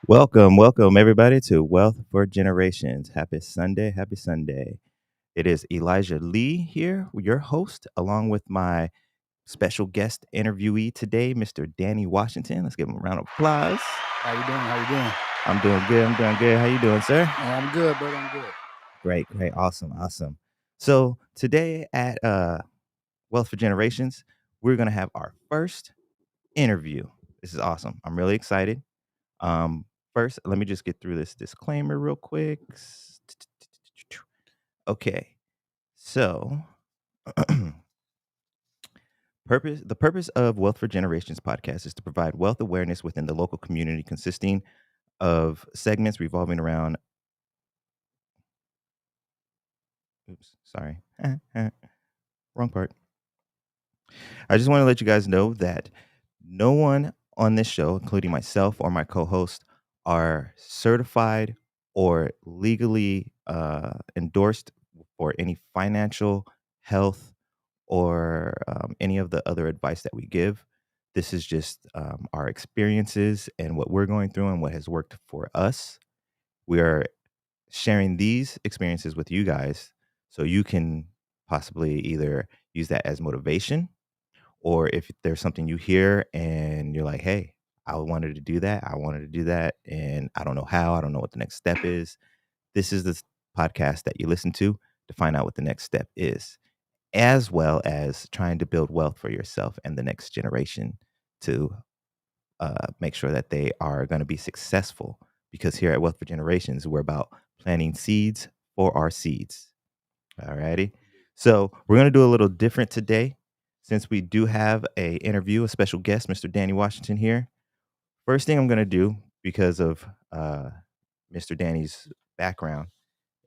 Welcome everybody to Wealth for Generations. Happy Sunday, happy Sunday. It is Elijah Lee here, your host, along with my special guest interviewee today, Mr. Danny Washington. Let's give him a round of applause. How you doing? How you doing? I'm doing good. How you doing, sir? I'm good, brother. I'm good. Great, awesome. So today at Wealth for Generations, we're gonna have our first interview. This is awesome. I'm really excited. Um, First, let me just get through this disclaimer real quick. Okay, so the purpose of Wealth for Generations podcast is to provide wealth awareness within the local community, consisting of segments revolving around. Oops, sorry, wrong part. I just want to let you guys know that no one on this show, including myself or my co-host, are certified or legally endorsed for any financial, health, or any of the other advice that we give. This is just our experiences and what we're going through and what has worked for us. We are sharing these experiences with you guys so you can possibly either use that as motivation, or if there's something you hear and you're like, hey, I wanted to do that. I wanted to do that. And I don't know how. I don't know what the next step is. This is the podcast that you listen to find out what the next step is, as well as trying to build wealth for yourself and the next generation to make sure that they are going to be successful. Because here at Wealth for Generations, we're about planting seeds for our seeds. All righty. So we're going to do a little different today since we do have a special guest, Mr. Danny Washington here. First thing I'm going to do, because of Mr. Danny's background,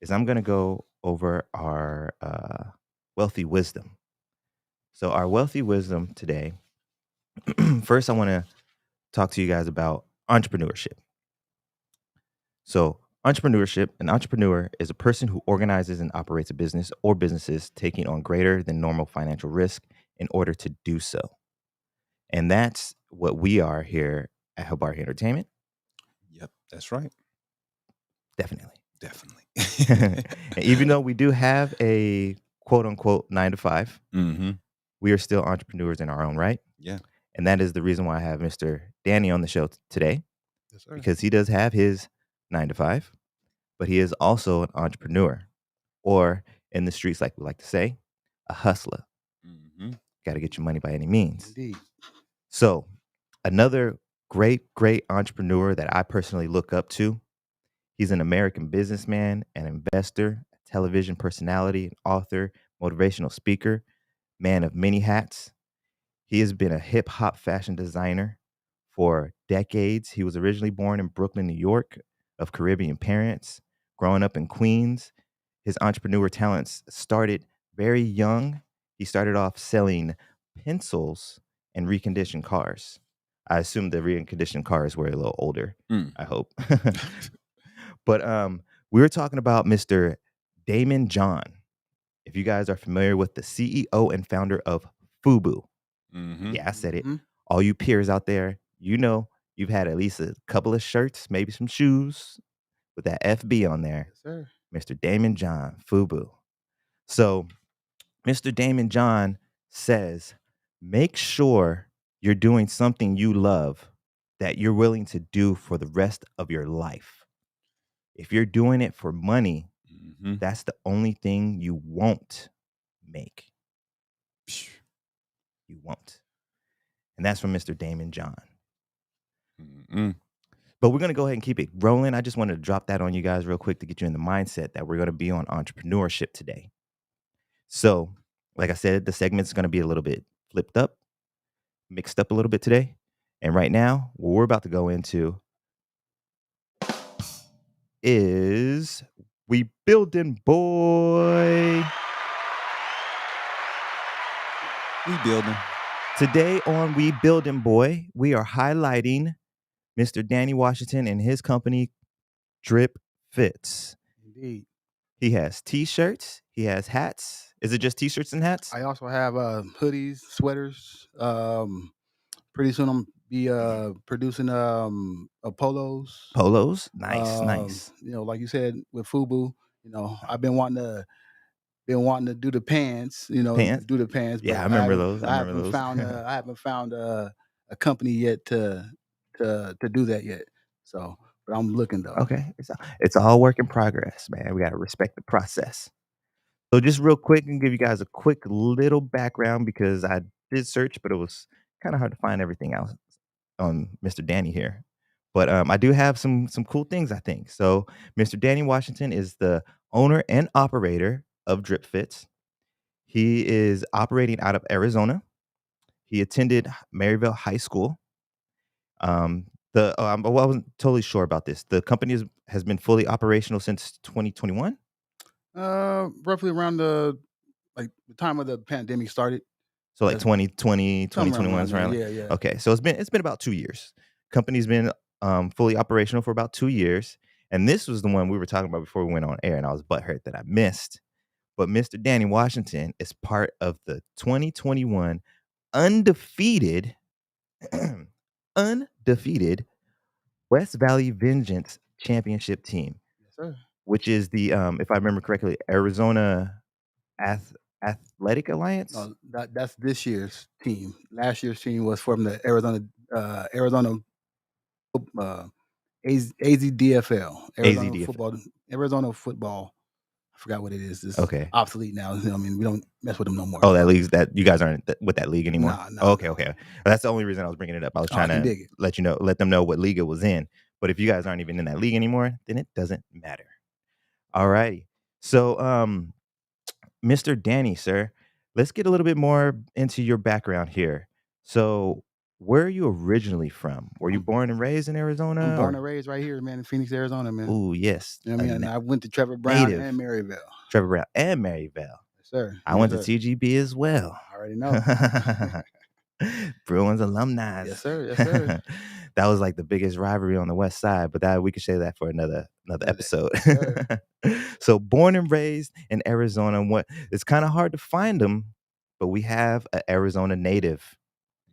is I'm going to go over our wealthy wisdom. So our wealthy wisdom today, first I want to talk to you guys about entrepreneurship. So an entrepreneur is a person who organizes and operates a business or businesses taking on greater than normal financial risk in order to do so. And that's what we are here at Habari Entertainment. Yep, that's right. Definitely. Definitely. And even though we do have a quote unquote 9 to 5, we are still entrepreneurs in our own right. Yeah. And that is the reason why I have Mr. Danny on the show today, Yes, sir. because he does have his 9 to 5, but he is also an entrepreneur, or in the streets, like we like to say, a hustler. Got to get your money by any means. Indeed. So another great entrepreneur that I personally look up to, he's an American businessman, an investor, a television personality, an author, motivational speaker, man of many hats. He has been a hip hop fashion designer for decades. He was originally born in Brooklyn, New York, of Caribbean parents. Growing up in Queens, his entrepreneur talents started very young. He started off selling pencils and reconditioned cars. I assume the reconditioned cars were a little older, I hope. But we were talking about Mr. Damon John. If you guys are familiar with the CEO and founder of FUBU. Yeah, I said it. All you peers out there, you know, you've had at least a couple of shirts, maybe some shoes with that FB on there. Yes, sir. Mr. Damon John, FUBU. So Mr. Damon John says, make sure you're doing something you love that you're willing to do for the rest of your life. If you're doing it for money, that's the only thing you won't make. You won't. And that's from Mr. Damon John. But we're going to go ahead and keep it rolling. I just wanted to drop that on you guys real quick to get you in the mindset that we're going to be on entrepreneurship today. So, like I said, the segment's going to be a little bit flipped up, mixed up a little bit today. And right now, what we're about to go into is We Building Boy. We building. Today on We Building Boy, we are highlighting Mr. Danny Washington and his company, Drip Fits. Indeed. He has T-shirts. He has hats. Is it just T-shirts and hats? I also have hoodies, sweaters. Pretty soon I'm be producing polos. Polos? Nice, nice. Like you said with Fubu, I've been wanting to do the pants, Pants? but Yeah, I remember those, I I remember haven't those. found a company yet to do that yet. So, but I'm looking though. Okay, it's all work in progress, man, we gotta respect the process. So just real quick and give you guys a quick little background because I did search, but it was kinda hard to find everything else on Mr. Danny here. But, I do have some cool things, I think. So, Mr. Danny Washington is the owner and operator of Drip Fits. He is operating out of Arizona. He attended Maryville High School. Well, I wasn't totally sure about this. The company has been fully operational since 2021? Roughly around the time of the pandemic started. So, like, That's 2020, somewhere 2021 around is there. around, like, Yeah, yeah. okay, so it's been about 2 years. Company's been, fully operational for about 2 years, and this was the one we were talking about before we went on air, and I was butthurt that I missed. But Mr. Danny Washington is part of the 2021 undefeated undefeated West Valley Vengeance championship team, Yes, sir. which is the, if I remember correctly, Arizona Athletic Alliance? That's this year's team. Last year's team was from the Arizona uh, AZDFL, AZDF. Arizona football. I forgot what it is. It's Okay. obsolete now. I mean, we don't mess with them no more. Oh, that So league's that you guys aren't with that league anymore? nah, Oh, nah, okay, nah. okay. That's the only reason I was bringing it up. I was Oh, I trying can to dig it. let them know what league it was in. But if you guys aren't even in that league anymore, then it doesn't matter. Alrighty. So, Mr. Danny, sir, let's get a little bit more into your background here. So, where are you originally from? Were you I'm born and raised in I'm Arizona born or? and raised right here, man, in Phoenix, Arizona, man. Ooh, yes, You know what I a mean? And I went to Trevor Brown and native. Maryville. Trevor Brown and Maryville. Yes, sir. I Yes, went to sir. TGB as well. I already know. Bruins alumni. Yes, sir. Yes, sir. That was like the biggest rivalry on the West Side, but that we could say that for another Another day. episode. Yes, sir. So born and raised in Arizona, what it's kind of hard to find them, but we have an Arizona native.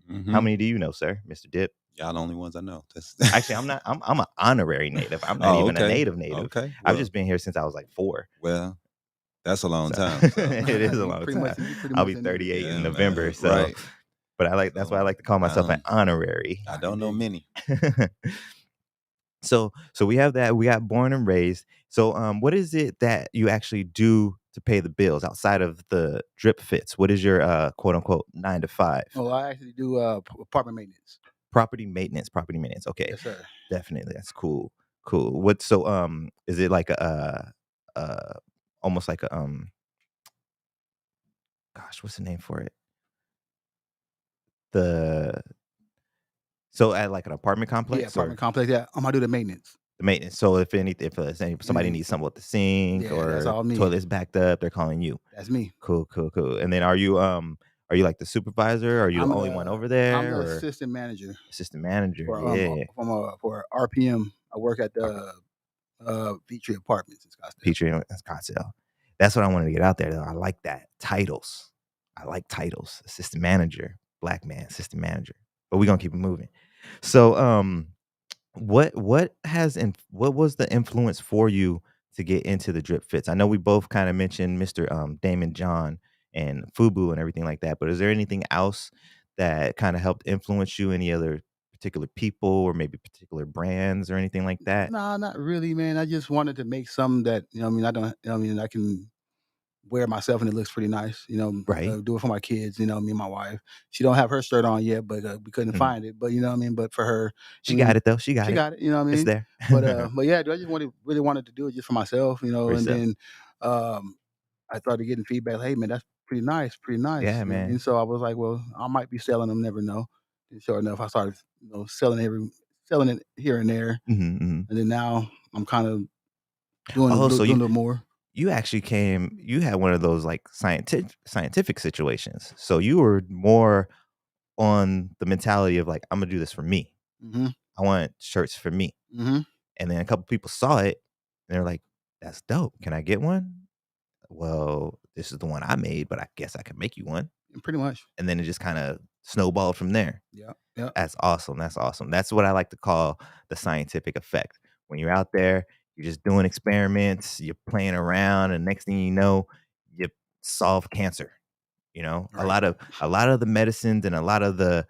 How Mhm. many do you know, sir, Mr. Dip? Y'all the only ones I know. That's Actually, I'm not. I'm an honorary native. I'm not Oh, even a okay. native native. Okay. I've Well just been here since I was like 4. well, that's a long So time, so it is a You long pretty much time. you pretty I'll much be a native. 38 in yeah, November. man. So, Right. but that's why I So, like to call I myself an don't honorary. I I can don't know dig it. many. So we have that. We got born and raised. So what is it that you actually do to pay the bills outside of the drip fits? What is your quote unquote 9 to 5? Oh, I actually do apartment maintenance. Property maintenance, property maintenance. Okay. Yes, sir. Definitely. That's cool. Cool. What so is it like uh almost like a gosh, what's the name for it? The so at like an apartment Yeah, complex apartment or complex. Yeah, I do the maintenance. the maintenance. So if somebody Anything. needs something with the sink Yeah, that's or all me. toilet's backed up, they're calling you. That's me. Cool, cool, cool. And then are you like the supervisor? Are you the I'm only one the over I'm there the or assistant manager assistant manager? for Yeah. for RPM. I work at the Petrie Apartments in Scottsdale. Petrie and Scottsdale. That's what I wanted to get out there though. I like that. Titles. I like titles. Assistant manager, black man, assistant manager. But we're gonna keep it moving. So what was the influence for you to get into the drip fits? I know we both kind of mentioned Mr. Damon John and Fubu and everything like that, but is there anything else that kind of helped influence you? Any other particular people or maybe particular brands or anything like that? Nah, not really, man. I just wanted to make something that I mean, I don't. I mean, I can wear myself and it looks pretty nice. Right. Do it for my kids. Me and my wife. She don't have her shirt on yet, but we couldn't Mhm. find it. But you know what I mean. But for her, She got and it though. She she got it. got it. You know what I It's mean. there. But yeah, I just really wanted to do it just for myself. For And yourself. then um, I started getting feedback. Hey, man, that's pretty nice, pretty nice. Yeah, You know what I mean. man. So I was like, well, I might be selling them. Never know. And sure enough, I started selling it here and there, Mhm, mhm. and then now I'm kind of doing Oh, so doing a little more. you actually you had one of those like scientific situations. So you were more on the mentality of like, I'm gonna do this for me. Mhm. I want shirts for me. Mhm. And then a couple people saw it and they're like, that's dope. Can I get one? Well, this is the one I made, but I guess I can make you one. Pretty much. And then it just kind of snowballed from there. Yeah. Yep. That's awesome. That's awesome. That's what I like to call the scientific effect. When you're out there, you're just doing experiments, you're playing around, and next thing you know, you solve cancer. You know, Right. a lot of the medicines and a lot of the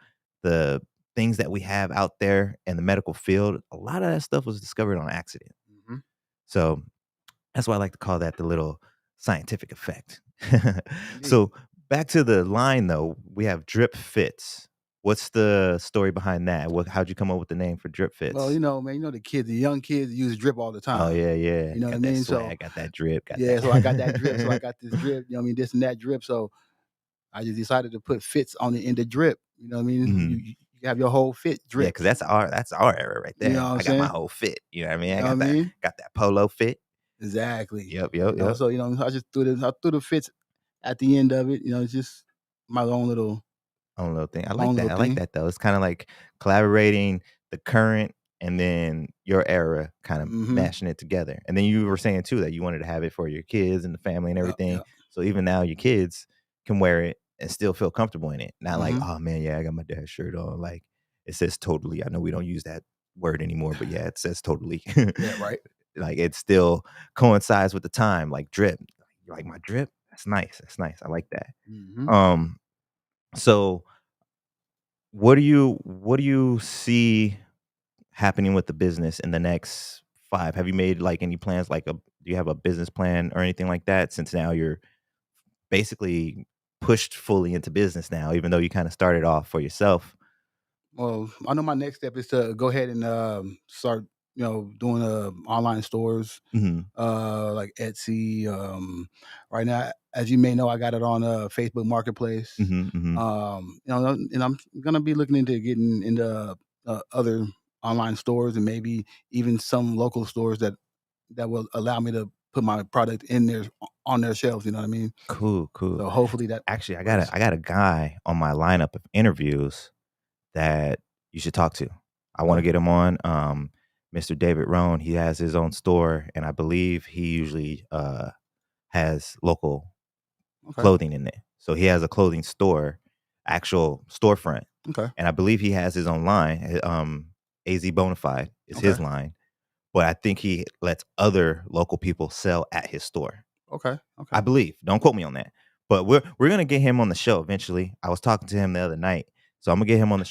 things that we have out there in the medical field, a lot of that stuff was discovered on accident. Mhm. So that's why I like to call that the little scientific effect. Indeed. So back to the line though, we have drip fits. What's the story behind that? How'd you come up with the name for drip Well, fits? man, the young kids use drip all the Oh time. yeah, yeah. You know what I Got that mean? So swag, got that drip, got yeah, so I got that drip. So I that. got this drip. You know what I mean? This and that drip. So I just decided to put fits on the end of drip. You know what I mean? You, Mhm. you you have your whole fit Yeah, because drips. that's our era right You know there. what I'm I got my saying? whole fit. You know what I You mean? I know what I mean? got that polo fit. Exactly. Yep, yep, yep. So I just threw the fits at the end of it. It's just my Own little thing. I like own little that. I like thing. that though. It's kind of like collaborating the current and then your era, kind of Mm-hmm. mashing it together. And then you were saying too that you wanted to have it for your kids and the family and Yeah, everything. yeah. So even now your kids can wear it and still feel comfortable in it. Not like, Mm-hmm. oh man, yeah, I got my dad's shirt on. Like it says totally. I know we don't use that word anymore, but yeah, it says totally. Yeah, right. Like it still coincides with the time. Like drip. You like my drip? That's nice. That's nice. I like that. Mm-hmm. Um, so what do you see happening with the business in the next 5? Have you made, like, any plans, like, do you have a business plan or anything like that since now you're basically pushed fully into business now, even though you kinda started off for yourself? Well, I know my next step is to go ahead and start, doing online stores, Mhm. like Etsy. Right now, as you may know, I got it on Facebook Marketplace. Mhm, mhm. And I'm gonna be looking into getting into other online stores and maybe even some local stores that will allow me to put my product in there on their shelves. You know what I mean? Cool, cool. So hopefully that Actually, works. I got a guy on my lineup of interviews that you should talk to. I wanna Okay. get him on, Mr. David Rohn. He has his own store, and I believe he usually, has local Okay. clothing in there. So he has a clothing store, actual storefront, Okay. and I believe he has his own line. AZ Bonafide is Okay. his line, but I think he lets other local people sell at his store. Okay. Okay. I believe. Don't quote me on that. But we're gonna get him on the show eventually. I was talking to him the other night, so I'm gonna get him on the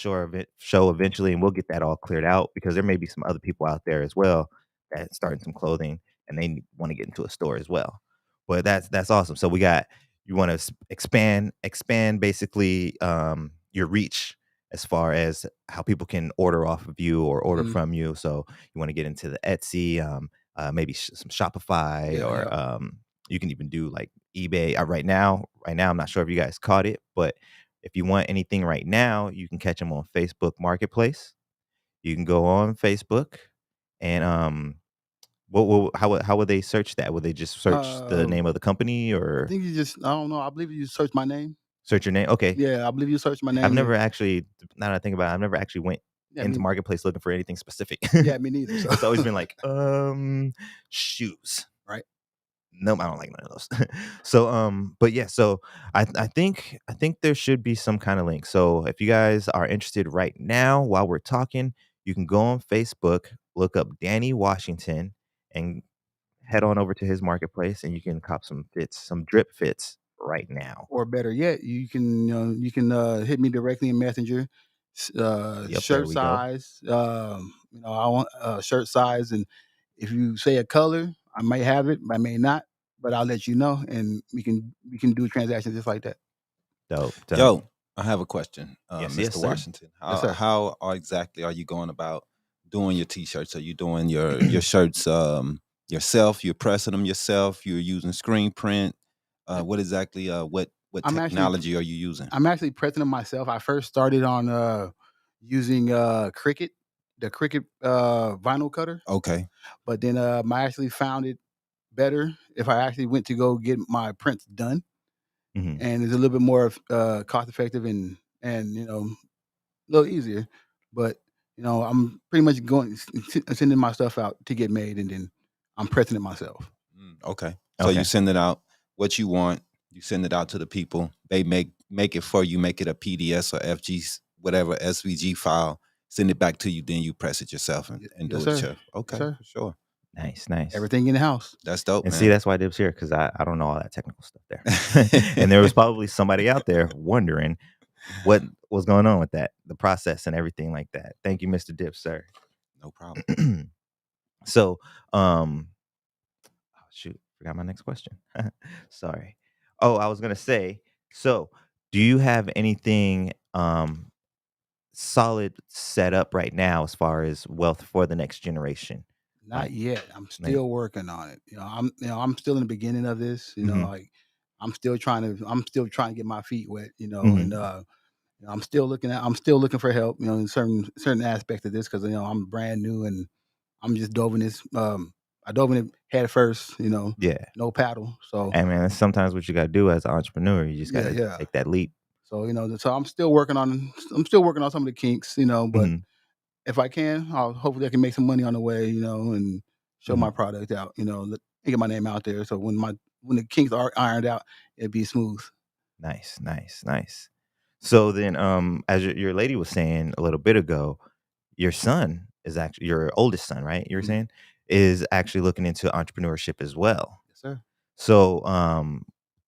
show eventually, and we'll get that all cleared out because there may be some other people out there as well that starting some clothing and they want to get into a store as well. But that's awesome. So you want to expand basically your reach as far as how people can order off of you or order Mhm. from you. So you want to get into the Etsy, maybe some Shopify, Yeah. Yeah. or you can even do like eBay. Right now, I'm not sure if you guys caught it, but if you want anything right now, you can catch them on Facebook Marketplace. You can go on Facebook and how would they search that? Would they just search the Um, name of the company I or think I don't know. I believe you searched my name. search your name? Okay. Yeah, I believe you searched my I've name. never actually, now that I think about it, I've never actually went Yeah, into Marketplace looking for anything specific. yeah, me neither. So It's always been like, shoes. right. Nope, I don't like none of those. So, but yeah, so I think there should be some kind of link. So if you guys are interested right now while we're talking, you can go on Facebook, look up Danny Washington, and head on over to his marketplace, and you can cop some fits, some drip fits right now. Or better yet, you can hit me directly in Messenger. Yep, there Shirt we go. size. I want shirt size, and if you say a color, I may have it, I may not, but I'll let you know, and we can do transactions just like that. Dope, dope. Yo, I have a question, Yes, yes, Mr. sir. Washington. Yes, How sir. exactly are you going about doing your t-shirts? Are you doing your shirts yourself? You're pressing them yourself? You're using screen print? What exactly? What I'm actually technology are you using? I'm actually prepping them myself. I first started on using Cricut, the Cricut vinyl cutter, Okay. but then I actually found it better if I actually went to go get my prints done, Mhm. and it's a little bit more cost effective and a little easier. But I'm pretty much going sending my stuff out to get made, and then I'm pressing it myself. Okay. So you Okay. send it out what you want. You send it out to the people. They make it for you. Make it a PDS or FG whatever SVG file, send it back to you, then you press it yourself and Yes, do it sir. yourself. Okay, sir. for sure. Nice, nice. Everything in the house. That's dope, And see, man. that's why Dib's here, because I don't know all that technical stuff there. And there was probably somebody out there wondering what was going on with that, the process and everything like that. Thank you, Mr. Dip, sir. No problem. So, shoot, forgot my next question. Sorry. Oh, I was gonna say, so do you have anything solid set up right now as far as wealth for the next generation? Not Like, yet. I'm like, still working on it. I'm still in the beginning of this. mhm, Like I'm still trying to get my feet wet. And mhm, I'm still looking for help. In certain aspects of this because I'm brand new and I'm just dove in this. I dove in it head first. yeah. No paddle. So And man, that's sometimes what you gotta do as an entrepreneur. You just yeah, gotta yeah. take that leap. So so I'm still working on some of the kinks. But Mhm, if I can, hopefully I can make some money on the way, and show mhm. my product out, and get my name out there. So when the kinks are ironed out, it'd be smooth. Nice, nice, nice. So then, as your lady was saying a little bit ago, your son is actually your oldest son, right? You were Mhm. saying is actually looking into entrepreneurship as well. Yes, sir. So,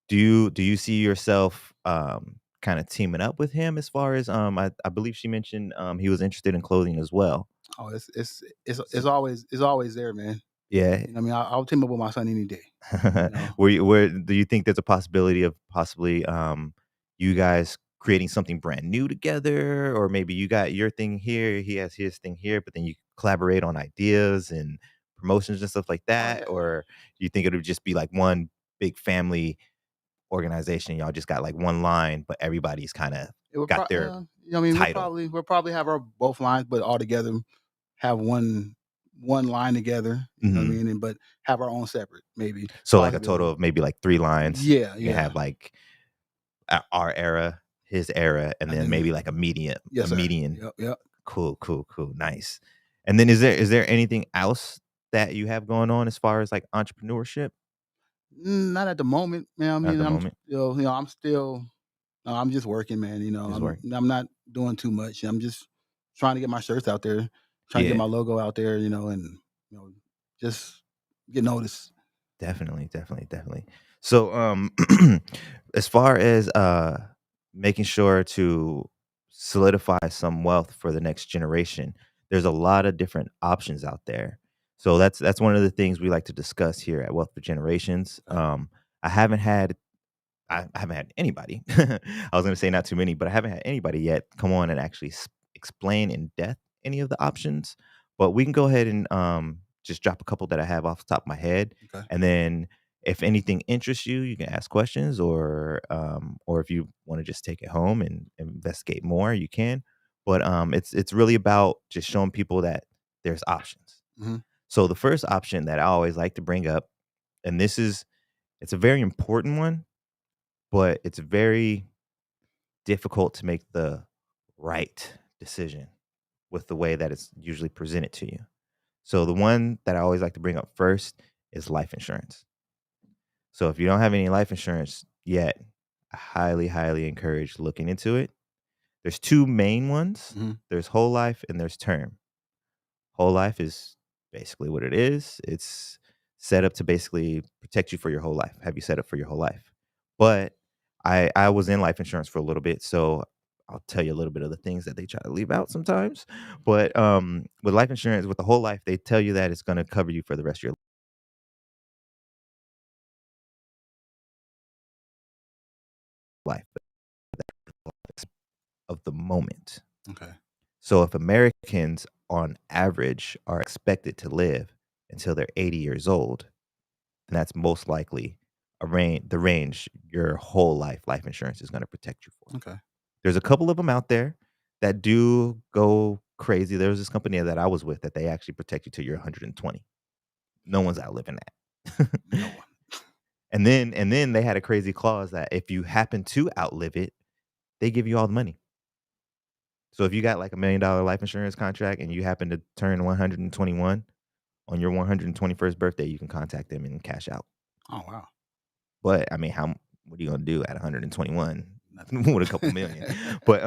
do you see yourself kind of teaming up with him as far as I believe she mentioned he was interested in clothing as well. Oh, it's So, it's always it's always there, man. yeah. I mean, I'll team up with my son any day. You know. Where do you think there's a possibility of possibly you guys creating something brand new together, or maybe you got your thing here, he has his thing here, but then you collaborate on ideas and promotions and stuff like Oh that, yeah. or do you think it would just be like one big family organization? Y'all just got like one line, but everybody's kind of It would got their I mean, title. we'll probably have our both lines, but all together have one line together. You know what I Mhm. mean? But have our own separate, maybe So like a total possibility. of maybe like 3 lines. Yeah, You can yeah. have like our era, his era, and And then then maybe like a yes, sir. median. Yep, yep. Cool, cool, cool, nice. And then is there anything else that you have going on as far as like entrepreneurship Not at the moment, man. I at mean, the moment? I'm still, I'm just working, man. Just work. I'm not doing too much. I'm just trying to get my shirts out there, trying to get Yeah, my logo out there, and just get noticed. definitely, definitely, definitely. So as far as making sure to solidify some wealth for the next generation, there's a lot of different options out there. So that's one of the things we like to discuss here at Wealth for Generations. Okay, I haven't had I haven't had anybody. I was gonna say not too many, but I haven't had anybody yet come on and actually explain in depth any of the options. But we can go ahead and just drop a couple that I have off the top of my head, okay, and then if anything interests you, you can ask questions, or if you want to just take it home and investigate more, you can. But it's really about just showing people that there's options. hmm So the first option that I always like to bring up, and it's a very important one, but it's very difficult to make the right decision with the way that it's usually presented to you. So the one that I always like to bring up first is life insurance. So if you don't have any life insurance yet, I highly, highly encourage looking into it. There's two main ones. hmm There's whole life and there's term. Whole life is basically what it is. It's set up to basically protect you for your whole life, have you set up for your whole life. But I was in life insurance for a little bit, so I'll tell you a little bit of the things that they try to leave out sometimes. But with life insurance, with the whole life, they tell you that it's going to cover you for the rest of your life of the moment. okay, So if Americans on average are expected to live until they're 80 years old, then that's most likely the range your whole life insurance is going to protect you for. okay. There's a couple of them out there that do go crazy. There was this company that I was with that they actually protect you till you're 120. No one's outliving that. No one. And then they had a crazy clause that if you happen to outlive it, they give you all the money. So if you got like $1 million life insurance contract and you happen to turn 121 on your 121st birthday, you can contact them and cash out. Oh wow. But I mean, what are you gonna do at 121 Nothing. with a couple million? But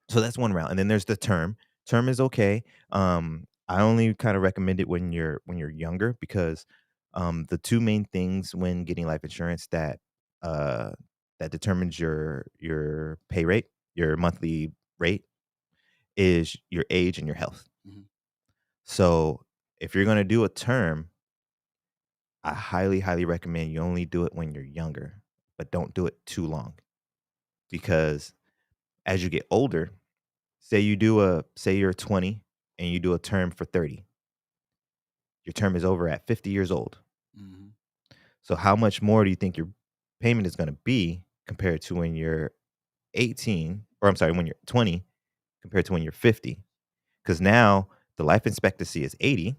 So that's one route, and then there's the term. Term is okay. I only kind of recommend it when you're younger because the two main things when getting life insurance uh, that determines your pay rate, your monthly rate, is your age and your health. Mhm. So if you're gonna do a term, I highly, highly recommend you only do it when you're younger, but don't do it too long because as you get older, say you're 20 and you do a term for 30. Your term is over at 50 years old. Mhm. So how much more do you think your payment is going to be compared to when you're 18 or I'm sorry, when you're 20 compared to when you're 50? Cuz now the life expectancy is 80.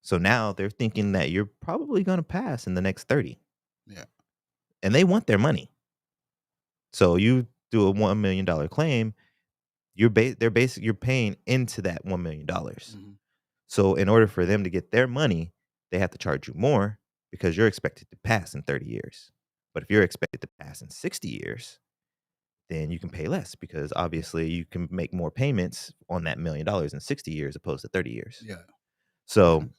So now they're thinking that you're probably going to pass in the next 30 Yeah. and they want their money. So you do a $1 million claim, you're paying into that $1 million. Mhm. So in order for them to get their money, they have to charge you more because you're expected to pass in 30 years. But if you're expected to pass in 60 years, then you can pay less because obviously you can make more payments on that $1 million in 60 years opposed to 30 years. Yeah. Makes So sense.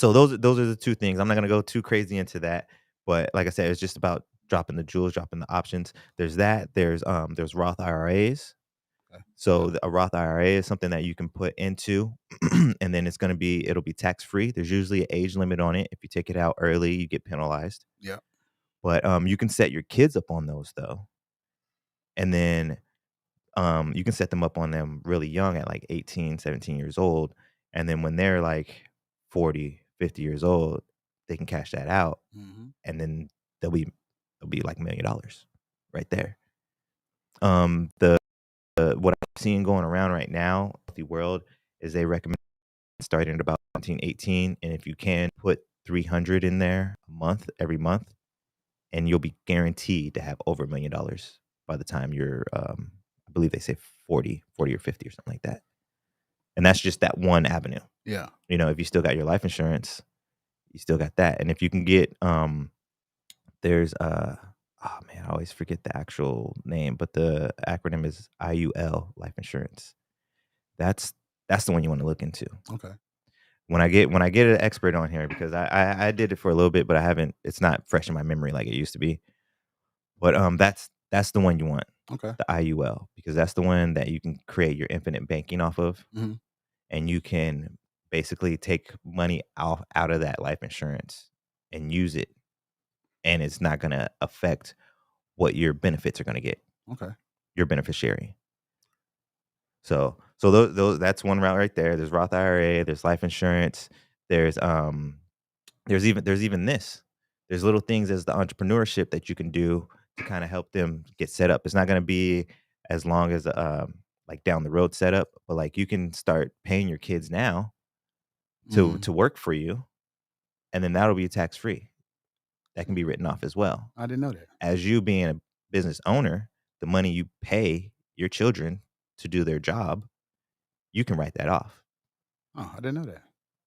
those are the two things. I'm not gonna go too crazy into that, but like I said, it's just about dropping the jewels, dropping the options. There's that. There's Roth IRAs. Okay. So Yep. a Roth IRA is something that you can put into, and then it'll be tax free. There's usually an age limit on it. If you take it out early, you get penalized. Yep. But you can set your kids up on those though, and then you can set them up on them really young at like 18, 17 years old, and then when they're like 40, 50 years old, they can cash that out, Mhm. and then they'll be like $1 million right there. The what I'm seeing going around right now, the world is they recommend starting at about 17, 18, and if you can put 300 in there a month every month, and you'll be guaranteed to have over $1 million by the time you're, I believe they say 40 or 50 or something like that. And that's just that one avenue. Yeah. If you still got your life insurance, you still got that. And if you can get, there's, oh man, I always forget the actual name, but the acronym is IUL, life insurance. That's that's the one you want to look into. Okay. When I get an expert on here because I did it for a little bit, but I haven't. It's not fresh in my memory like it used to be. But that's the one you want, Okay. the IUL, because that's the one that you can create your infinite banking off of, Mhm. and you can basically take money out of that life insurance and use it, and it's not gonna affect what your benefits are gonna get, Okay. your beneficiary. So those that's one route right there. There's Roth IRA, there's life insurance, there's there's even this. There's little things as the entrepreneurship that you can do to kind of help them get set up. It's not going to be as long as like down the road setup, but like you can start paying your kids now Mhm. to work for you, and then that'll be tax free. That can be written off as well. I didn't know that. As you being a business owner, the money you pay your children to do their job, you can write that off, Oh, I didn't know that.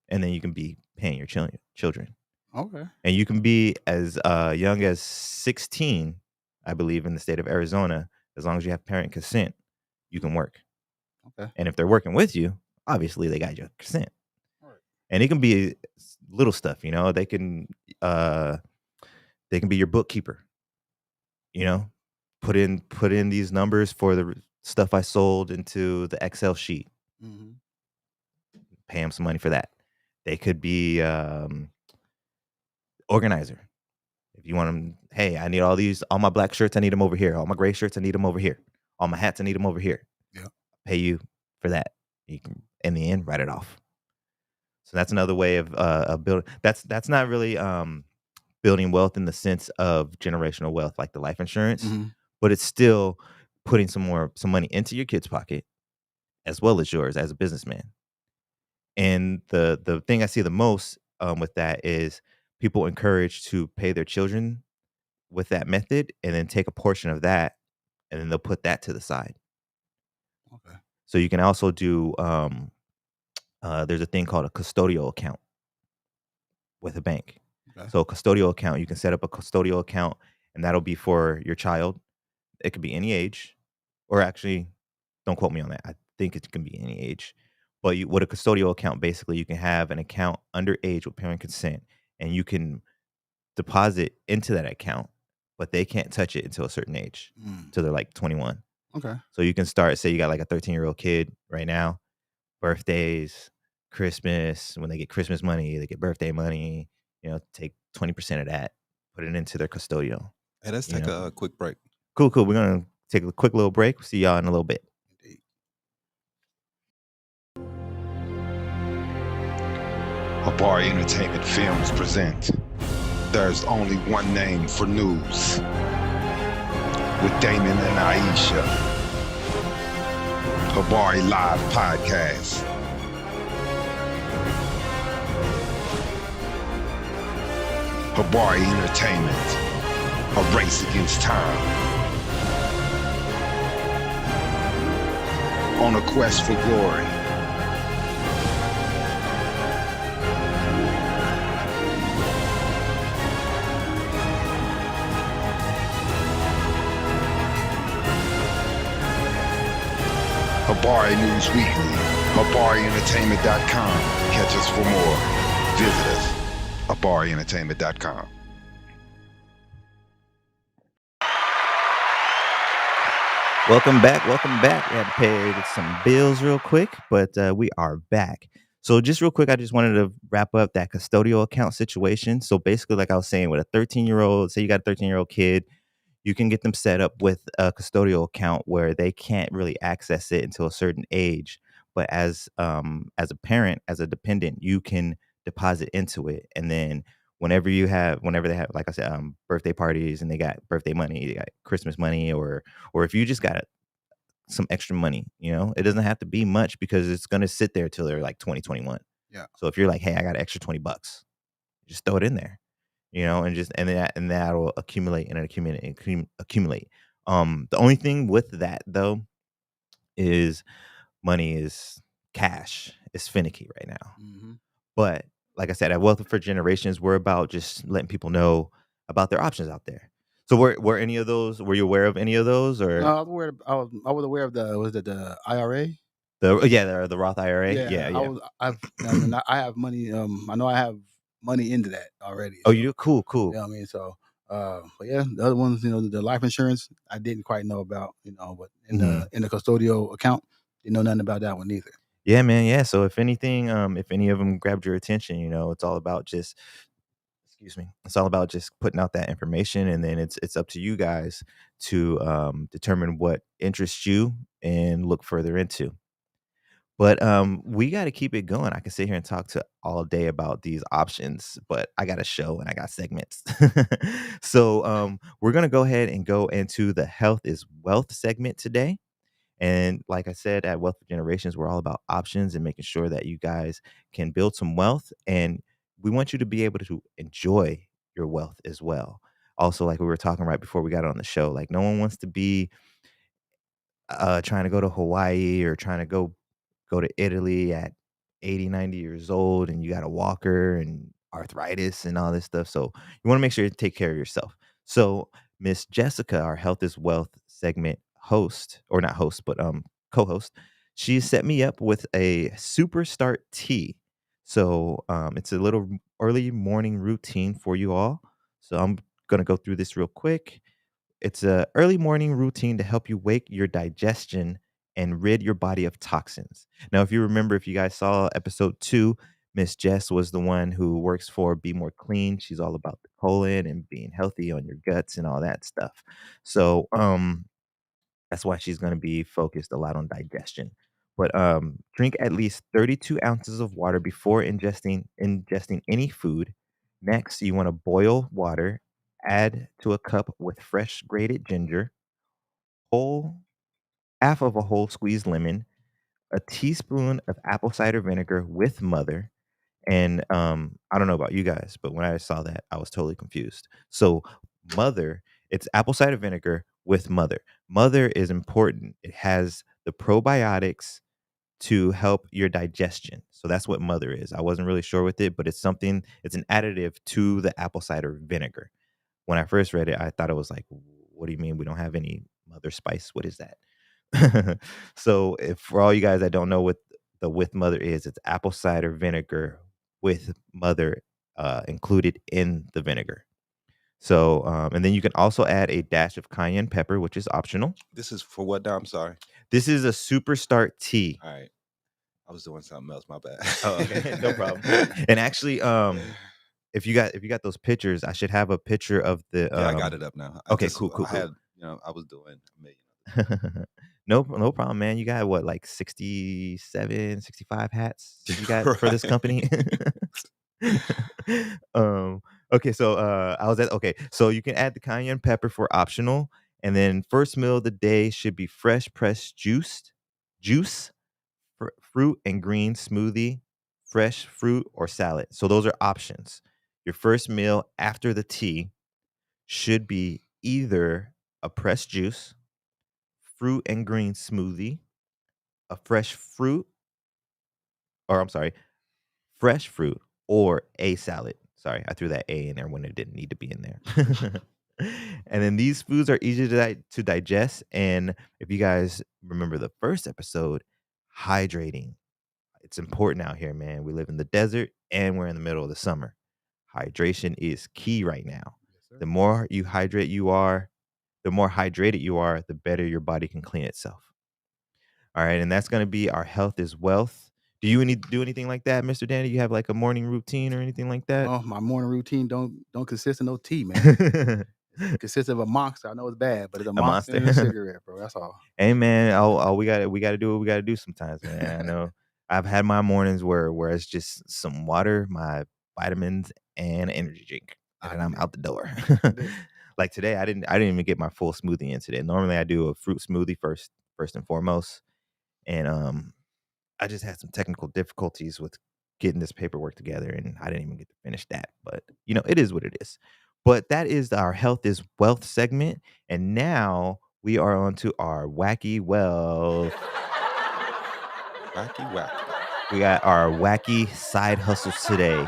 and then you can be paying your children. Okay. And you can be as young as 16, I believe, in the state of Arizona. As long as you have parent consent, you can work. Okay. And if they're working with you, obviously they got your consent. All right. And it can be little stuff, uh, they can be your bookkeeper. You know, put in these numbers for the stuff I sold into the Excel sheet. Mhm. Pay them some money for that. They could be organizer. If you want them, hey, I need all my black shirts, I need them over here. All my gray shirts, I need them over here. All my hats, I need them over here. Yeah. Pay you for that. You can, in the end, write it off. So that's another way of building. That's not really building wealth in the sense of generational wealth like the life insurance, Mhm. but it's still putting some money into your kid's pocket as well as yours as a businessman. And the thing I see the most with that is people encouraged to pay their children with that method and then take a portion of that and then they'll put that to the side. Okay. So you can also do there's a thing called a custodial account with a bank. Okay. So a custodial account, you can set up a custodial account and that'll be for your child. It could be any age or actually Don't quote me on that. I think it can be any age. But with a custodial account, basically, you can have an account underage with parent consent, and you can deposit into that account, but they can't touch it until a certain age, Mm. till they're like 21. Okay. So you can start, say you got like a 13-year-old kid right now, birthdays, Christmas, when they get Christmas money, they get birthday money, take 20% of that, put it into their custodial. Hey, let's You take know? a quick break. Cool. We're going to take a quick little break. See y'all in a little bit. Indeed. Habari Entertainment Films present There's Only One Name for News with Damon and Iesha. Habari Live Podcast. Habari Entertainment, a race against time. On a quest for glory. Habari News Weekly, HabariEntertainment.com. Catch us for more. Visit us, HabariEntertainment.com. Welcome back. We had to pay some bills real quick, but we are back. So just real quick, I just wanted to wrap up that custodial account situation. So basically, like I was saying, with a 13-year-old, say you got a 13-year-old kid, you can get them set up with a custodial account where they can't really access it until a certain age. But as a parent, as a dependent, you can deposit into it, and then whenever they have, like I said, birthday parties, and they got birthday money, they got Christmas money, or if you just got some extra money, it doesn't have to be much because it's going to sit there till they're like 2021. Yeah. So if you're like, hey, I got an extra $20, just throw it in there, and that'll accumulate and accumulate. The only thing with that though is money is cash. It's finicky right now. Mm-hmm. But like I said, at Wealth for Generations, we're about just letting people know about their options out there. So were any of those? Were you aware of any of those, or No, I was aware of the IRA. the Roth IRA? Yeah, I have money. I know I have money into that already. Oh, So, you do? Cool. you know what I mean? So, but yeah, the other ones, the life insurance, I didn't quite know about, but in the custodial account, didn't know nothing about that one either. Yeah, man. Yeah. So if anything, if any of them grabbed your attention, it's all about just, excuse me, it's all about just putting out that information, and then it's up to you guys to determine what interests you and look further into. But we got to keep it going. I can sit here and talk to all day about these options, but I got a show and I got segments. So we're gonna go ahead and go into the health is wealth segment today. And like I said, at Wealth for Generations, we're all about options and making sure that you guys can build some wealth. And we want you to be able to enjoy your wealth as well. Also, like we were talking right before we got on the show, like no one wants to be trying to go to Hawaii or trying to go to Italy at 80, 90 years old, and you got a walker and arthritis and all this stuff. So you want to make sure you take care of yourself. So Miss Jessica, our Health is Wealth segment host, or not host, but co-host, she set me up with a Super Start tea. So it's a little early morning routine for you all. So I'm gonna go through this real quick. It's a early morning routine to help you wake your digestion and rid your body of toxins. Now, if you remember, if you guys saw episode 2, Miss Jess was the one who works for Be More Clean. She's all about the colon and being healthy on your guts and all that stuff. So, that's why she's going to be focused a lot on digestion. But drink at least 32 ounces of water before ingesting any food. Next, you want to boil water, add to a cup with fresh grated ginger, whole half of a whole squeezed lemon, a teaspoon of apple cider vinegar with mother. And I don't know about you guys, but when I saw that, I was totally confused. So, mother, it's apple cider vinegar with mother. Mother is important. It has the probiotics to help your digestion. So that's what mother is. I wasn't really sure with it, but it's an additive to the apple cider vinegar. When I first read it, I thought it was like, what do you mean we don't have any mother spice? What is that? So if for all you guys that don't know what the with mother is, it's apple cider vinegar with mother included in the vinegar. So and then you can also add a dash of cayenne pepper, which is optional. This is for what now? I'm sorry. This is a super start tea. All right. I was doing something else. My bad. Oh, okay, no problem. And actually, if you got those pictures, I should have a picture of the. Yeah, I got it up now. Okay, cool. I had, I was doing a million. No problem, man. You got what, like 67, 65 hats that you got for this Right. company? Okay, so I was at okay, so you can add the cayenne pepper for optional, and then first meal of the day should be fresh pressed juice, fruit and green smoothie, fresh fruit or salad. So those are options. Your first meal after the tea should be either a pressed juice, fruit and green smoothie, a fresh fruit or a salad. Sorry, I threw that A in there when it didn't need to be in there. And then these foods are easy to digest. And if you guys remember the first episode, hydrating. It's important out here, man. We live in the desert and we're in the middle of the summer. Hydration is key right now. Yes, The more hydrated you are, the better your body can clean itself. All right, and that's going to be our health is wealth. Do you do anything like that, Mr. Danny? You have like a morning routine or anything like that? Oh, my morning routine don't consist of no tea, man. It consists of a monster. I know it's bad, but it's a monster and a cigarette, bro. That's all. Hey, man, we got to do what we got to do sometimes, man. I know I've had my mornings where it's just some water, my vitamins, and an energy drink, and then I'm out the door. Like today, I didn't even get my full smoothie in today. Normally, I do a fruit smoothie first and foremost, and I just had some technical difficulties with getting this paperwork together, and I didn't even get to finish that. But it is what it is. But that is our health is wealth segment, and now we are on to our wacky wealth. Wacky. We got our wacky side hustles today.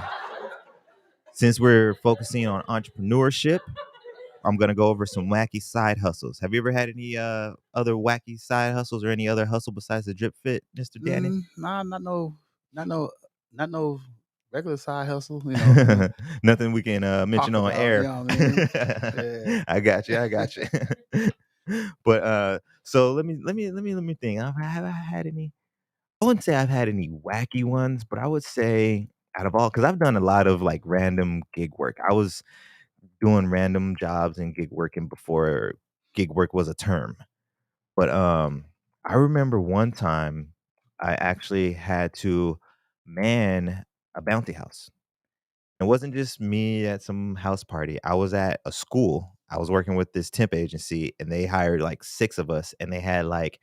Since we're focusing on entrepreneurship, I'm gonna go over some wacky side hustles. Have you ever had any other wacky side hustles or any other hustle besides the drip fit, Mr. Danny? Nah, not no regular side hustle. Nothing we can mention on about, air. you know what I mean? Yeah. I got you. But so let me think. Have I had any? I wouldn't say I've had any wacky ones, but I would say out of all, because I've done a lot of like random gig work. I was doing random jobs and gig working before gig work was a term. But I remember one time I actually had to man a bounty house. It wasn't just me at some house party. I was at a school. I was working with this temp agency and they hired like 6 of us and they had like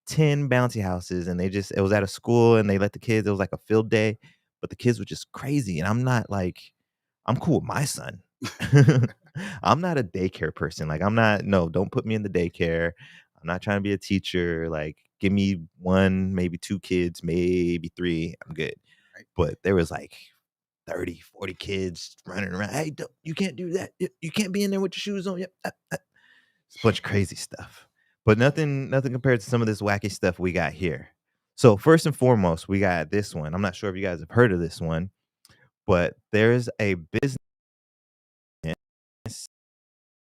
10 bounty houses and it was at a school and they let the kids, it was like a field day, but the kids were just crazy. And I'm not like, I'm cool with my son. I'm not a daycare person. Like no, don't put me in the daycare. I'm not trying to be a teacher. Like give me 1, maybe 2 kids, maybe 3. I'm good. Right. But there was like 30, 40 kids running around. Hey, you can't do that. You can't be in there with your shoes on. Yep. It's a bunch of crazy stuff. But nothing compared to some of this wacky stuff we got here. So first and foremost, we got this one. I'm not sure if you guys have heard of this one, but there's a business,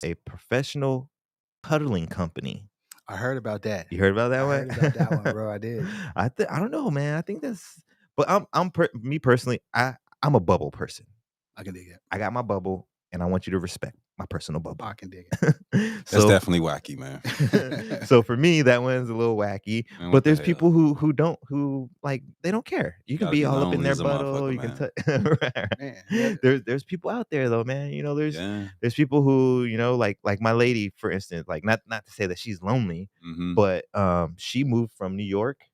a professional cuddling company. I heard about that. You heard about that one? I heard about that one, bro. I did. I don't know, man. I think that's, but me personally, I'm a bubble person. I can dig it. I got my bubble, and I want you to respect my personal bubble. I can dig it. That's definitely wacky, man. So for me, that one's a little wacky. Man, but there's people who they don't care. You can Gotta be be all up in lonely their as a butthole. You can Man, yeah. there's people out there though, man. Yeah. There's people who like my lady, for instance. Like not to say that she's lonely, but she moved from New York.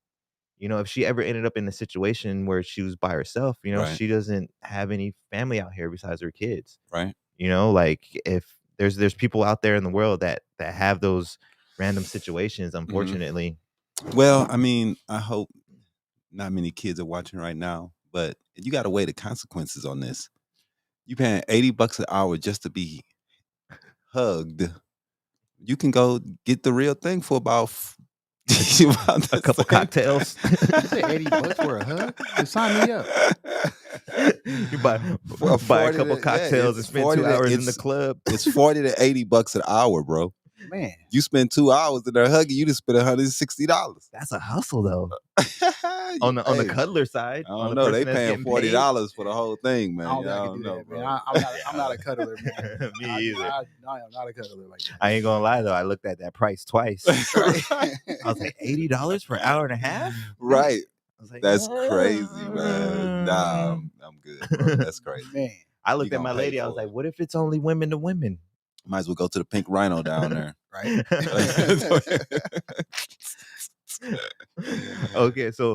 If she ever ended up in a situation where she was by herself, Right. she doesn't have any family out here besides her kids. Right. Like if there's people out there in the world that have those random situations, unfortunately. Well, I mean, I hope not many kids are watching right now, but you got to weigh the consequences on this. You paying $80 an hour just to be hugged. You can go get the real thing for about You about to a couple say- cocktails. You say $80 for a hug? Then sign me up. You buy For a 40 couple to- cocktails and it's spend 40 2 to- hours in the it's- club. It's $40 to $80 an hour, bro. Man. You spend 2 hours in there hugging, you just spend $160. That's a hustle though. On the Hey, cuddler side, I on don't the know. person They that's paying getting paid. $40 for the whole thing, man. I don't think I I can don't do know, that, bro. man. I'm not a cuddler, man. Me I either. am not a cuddler like that. I ain't gonna lie though, I looked at that price twice. Right. I was like, $80 for an hour and a half? Right. I was like, That's crazy, man. Nah, I'm good, bro. That's crazy. Man. I looked You at my gonna pay lady, I for was like, it. what if it's only women to women? Might as well go to the Pink Rhino down there. Right. Okay, so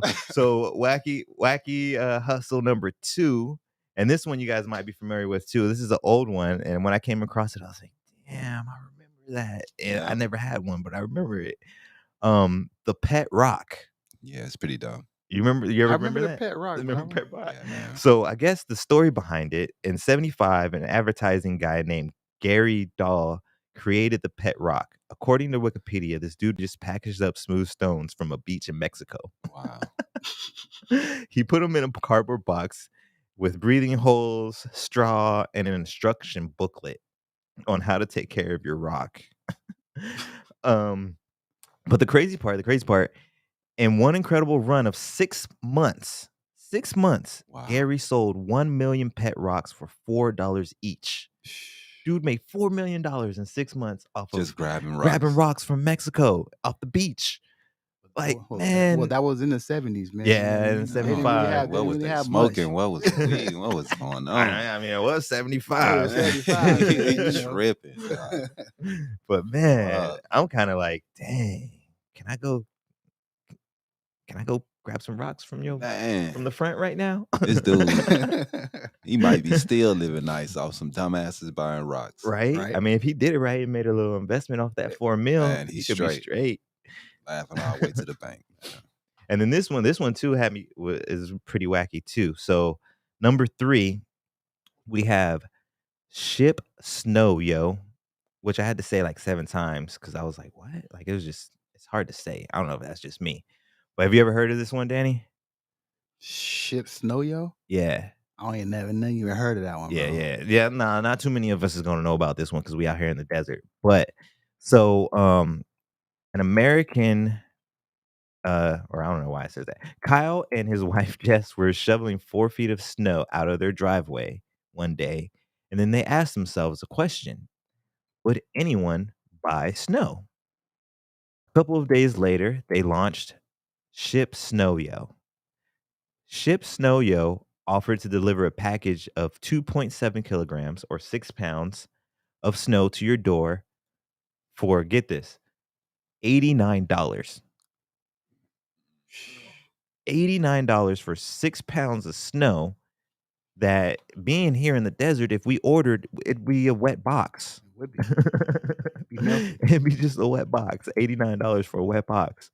wacky hustle number 2, and this one you guys might be familiar with too. This is an old one, and when I came across it, I was like, damn, I remember that. And Yeah. I never had one, but I remember it. The pet rock. Yeah, it's pretty dumb. You ever I remember remember that? the pet rock. Remember bro. pet rock? Yeah, man. So I guess the story behind it, in 75, an advertising guy named Gary Dahl created the pet rock. According to Wikipedia, this dude just packaged up smooth stones from a beach in Mexico. Wow. He put them in a cardboard box with breathing holes, straw, and an instruction booklet on how to take care of your rock. But the crazy part, in one incredible run of 6 months, Wow. Gary sold 1 million pet rocks for $4 each. Dude made $4 million in 6 months off Just of grabbing grabbing rocks. rocks from Mexico off the beach. Like, man. Well, that was in the 70s, man. Yeah, in They didn't 75. What was really they have much. smoking? What was the weed? What was going on? I mean, it was It 75. was 75, man, you know. Tripping. dog. But man, Fuck. I'm kind of like, dang, can I go grab some rocks from Man, the front right now? this dude, he might be still living nice off some dumbasses buying rocks. Right? Right. I mean, if he did it right and made a little investment off that 4 mil, Man, he he's should be straight. straight. Laughing all the way to the bank. man. And then this one too is pretty wacky too. So number 3, we have Ship Snow Yo, which I had to say like 7 times because I was like, what? Like it's hard to say. I don't know if that's just me. But have you ever heard of this one, Danny? Ship Snow Yo? Yeah. I ain't never even heard of that one. Yeah, bro. yeah. Nah, not too many of us is gonna know about this one because we out here in the desert. But so an American or I don't know why it says that. Kyle and his wife Jess were shoveling 4 feet of snow out of their driveway one day, and then they asked themselves a question: would anyone buy snow? A couple of days later, they launched Ship Snow Yo. Ship Snow Yo offered to deliver a package of 2.7 kilograms or 6 pounds of snow to your door for, get this, $89. $89 for 6 pounds of snow that, being here in the desert, if we ordered, it'd be a wet box. It would be. melted. It'd be just a wet box. $89 for a wet box.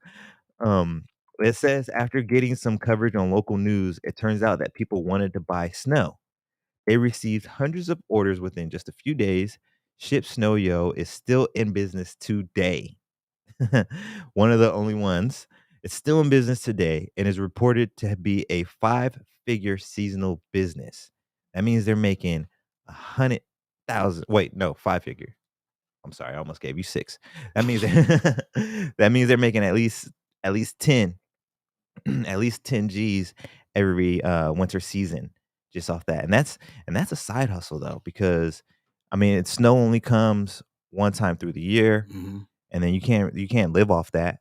It says after getting some coverage on local news, it turns out that people wanted to buy snow. They received hundreds of orders within just a few days. Ship Snow Yo is still in business today. One of the only ones. It's still in business today and is reported to be a 5-figure seasonal business. That means they're making 100,000. Wait, no, 5-figure. I'm sorry, I almost gave you 6. That means they're making at least 10 at least 10 G's every winter season just off that. And that's a side hustle though, because I mean, snow only comes one time through the year, Mhm. and then you can't live off that.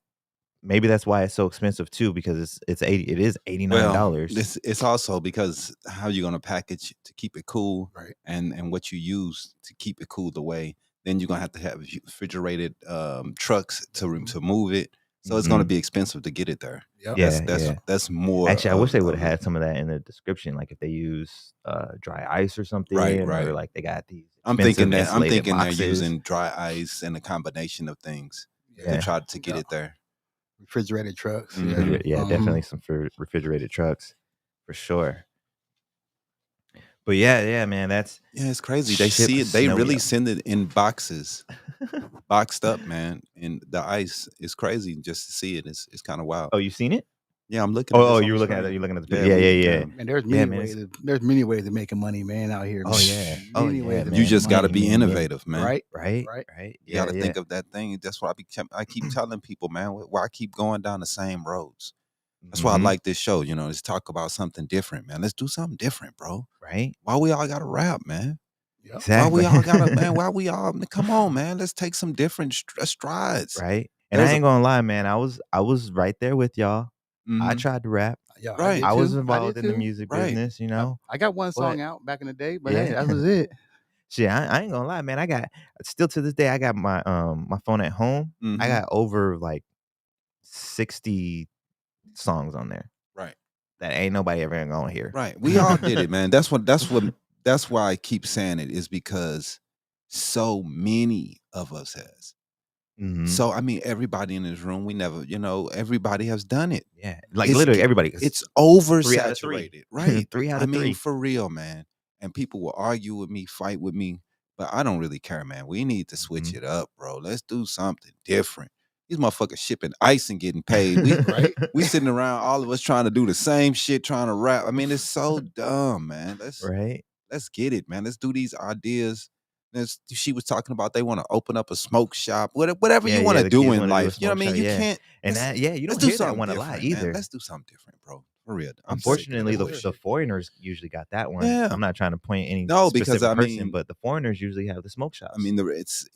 Maybe that's why it's so expensive too, because it is $89. It's also because how you're gonna package to keep it cool, Right. and what you use to keep it cooled away. Then you're gonna have to have refrigerated trucks to move it. So it's gonna be expensive to get it there. Yep. Yeah. That's more. Actually, I wish they would of have it. had some of that in the description, like if they use dry ice or something, Right. or like they got these. I'm thinking insulated they're boxes. using dry ice and a combination of things Yeah. to try to get it there. Refrigerated trucks. Mhm. Yeah, Mhm. definitely some for refrigerated trucks, for sure. But yeah, man, that's it's crazy. They ship see it. They really scenario. send it in boxes, boxed up, man. And the ice is crazy just to see it. It's kind of wild. Oh, you seen it? Yeah, I'm looking at this. Oh, on you the were looking at that. screen. You're looking at the Yeah, picture. Yeah. And there's Yeah, many man, ways. There's many ways of making money, man, out here. Oh, man. yeah. Oh, Many yeah, ways of man. You just got to making be money. innovative, man. Right? Right. You got to think of that thing. That's why I keep telling people, man, why I keep going down the same roads. That's why I like this show. You know, let's talk about something different, man. Let's do something different, bro. Right. Why we all got to rap, man? Yep. Exactly. Why we all got to, man? Why we all, come on, man. Let's take some different strides. Right. And I ain't gonna lie, man. I was right there with y'all. I tried to rap. Yeah, Right. I was did involved in the too. music Right. business, you know. I got one song But- out back in the day, but Yeah. hey, that was it. Shit, I ain't gonna lie, man. I got still to this day, I got my my phone at home. I got over like 60 songs on there. Right. That ain't nobody ever gonna hear. Right. We all did it, man. That's why I keep saying it, is because so many of us has. Mhm. So I mean, everybody in this room, we never, everybody has done it. Yeah, like It's- literally everybody. It's 3 out of 3. oversaturated, right? 3 out I of 3. mean, for real, man. And people will argue with me, fight with me, but I don't really care, man. We need to switch it up, bro. Let's do something different. These motherfuckers shipping ice and getting paid. We sitting around, all of us trying to do the same shit, trying to rap. I mean, it's so dumb, man. Let's get it, man. Let's do these ideas. She was talking about they want to open up a smoke shop, whatever you want to the do kids in wanna do a life. You know what I smoke mean? shop, You can't. And let's- that, you let's don't do hear that something one a lot different, man. either. Let's do something different, bro. For real. Unfortunately, sick of that the shit. foreigners usually got that one. Yeah. I'm not trying to point any No, because, specific I person, mean- but the foreigners usually have the smoke shops. I mean, it's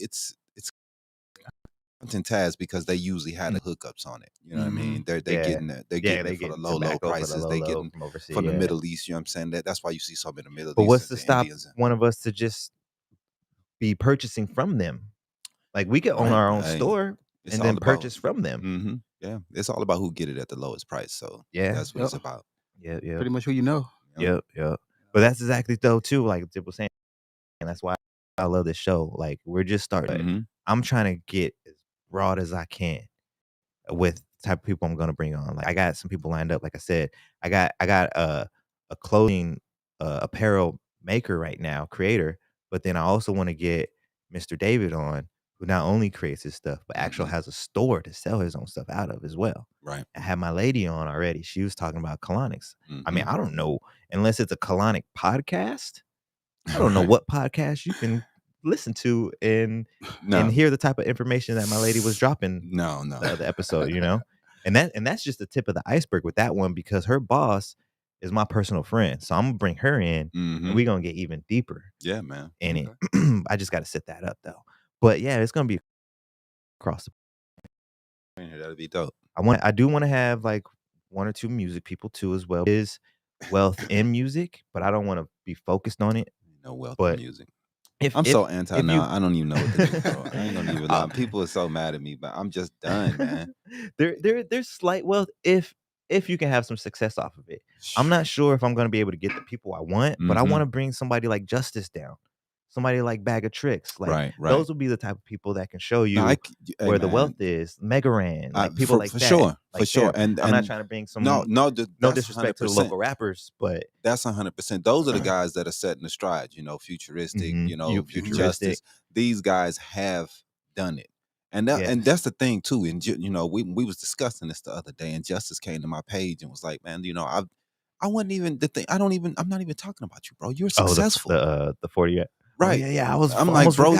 content task because they usually had the hookups on it. You know what I mean? They're Yeah. getting it. They're getting it for the low prices. They getting from overseas. from the Middle East. You know what I'm saying? That's why you see so many Middle East. But what's to stop one of us to just be purchasing from them? Like we could own our own store and then purchase from them. Yeah, it's all about who get it at the lowest price. So Yeah. that's what it's about. Yeah. Pretty much who you know. Yep. But that's exactly though too, like Dip was saying, and that's why I love this show. Like we're just starting. I'm trying to get as broad as I can with the type of people I'm gonna bring on. Like I got some people lined up. Like I said, I got a clothing apparel maker right now, creator, but then I also want to get Mr. David on, who not only creates his stuff, but actually has a store to sell his own stuff out of as well. Right. I had my lady on already. She was talking about colonics. I mean, I don't know, unless it's a colonic podcast. I don't know what podcast you can listen to and hear the type of information that my lady was dropping. No. The other episode, and that's just the tip of the iceberg with that one, because her boss is my personal friend. So I'm gonna bring her in and we're gonna get even deeper. Yeah, man. In it. I just gotta set that up though. But yeah, it's gonna be across the That'd be dope. I do want to have like 1 or 2 music people too as well. Is wealth in music, but I don't want to be focused on it. No wealth But in music. I'm so anti now. I don't even know what to do, bro. I ain't gonna even lie. People are so mad at me, but I'm just done, man. There's slight wealth if you can have some success off of it. I'm not sure if I'm gonna be able to get the people I want, but I want to bring somebody like Justice down. Somebody like Bag of Tricks. Like right. Those will be the type of people that can show you where the wealth is. Megaran, like people like for that. sure. Like for sure. And I'm not trying to bring some no disrespect to the local rappers, but that's 100%. Those are the guys that are setting the stride, futuristic, futuristic. Justice. These guys have done it. And that's the thing too. And we was discussing this the other day, and Justice came to my page and was like, man, I wasn't even the thing. I'm not even talking about you, bro. You're successful. The 40. Right. Oh, yeah. I'm like, bro,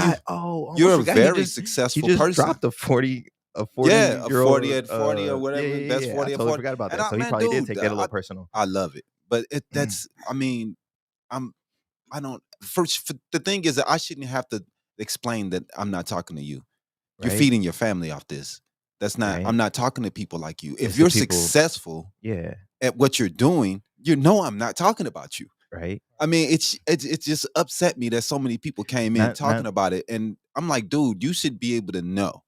you're a very He successful just person. dropped a 40 a 40 at 40 or whatever. That's 40 I at totally 40. forgot about And that. So he probably did take that a little I personal. I love it. But that's, I mean, I don't, for the thing is that I shouldn't have to explain that I'm not talking to you. You're feeding your family off this. That's not, I'm not talking to people like you. If you're successful at what you're doing, I'm not talking about you. Right. I mean, it just upset me that so many people came in talking about it. And I'm like, dude, you should be able to know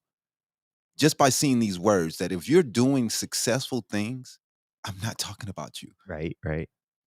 just by seeing these words that if you're doing successful things, I'm not talking about you. Right.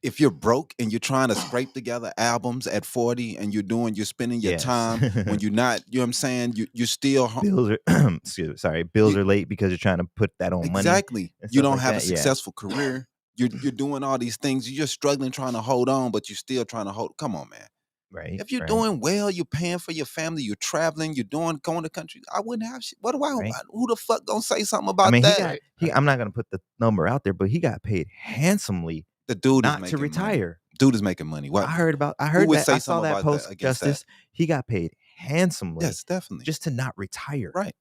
If you're broke and you're trying to scrape together albums at 40 and you're spending your time when you're not, you know what I'm saying? You're still bills are bills are late because you're trying to put that on money. Exactly. You don't have a successful career. You're doing all these things. You're just struggling trying to hold on, but you're still trying to hold. Come on, man. Right. If you're doing well, you're paying for your family, you're traveling, you're going to countries. I wouldn't have shit. What do I? Right. Who the fuck gonna say something about I mean, that? I'm not gonna put the number out there, but he got paid handsomely. The dude not is to making retire. Money. Dude is making money. What I heard would that. say I saw something that about post. that against Justice. that? He got paid handsomely. Yes, definitely. Just to not retire. Right.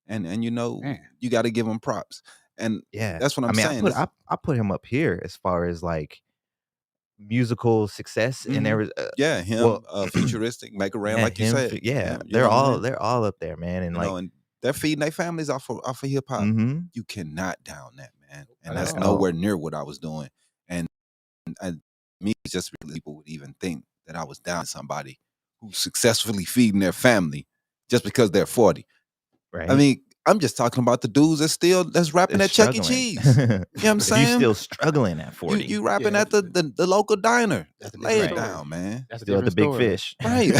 And you know, Man. you got to give him props. And Yeah, that's what I'm saying. I put him up here as far as like musical success, and there was yeah, him futuristic, make a ram like you said. They're all up there, man, and you like know, and they're feeding their families off of hip hop. mhm. You cannot down that, man, and Not that's at all. nowhere near what I was doing. And me, just really people would even think that I was down somebody who's successfully feeding their family just because they're 40. Right. I mean, I'm just talking about the dudes that's rapping They're at Chuck E. struggling. Cheese. You know what I'm saying? You still struggling at 40. You rapping Yeah, at the local diner. That's a Lay it different story. down, man. That's a Still at the different big story. fish. Right.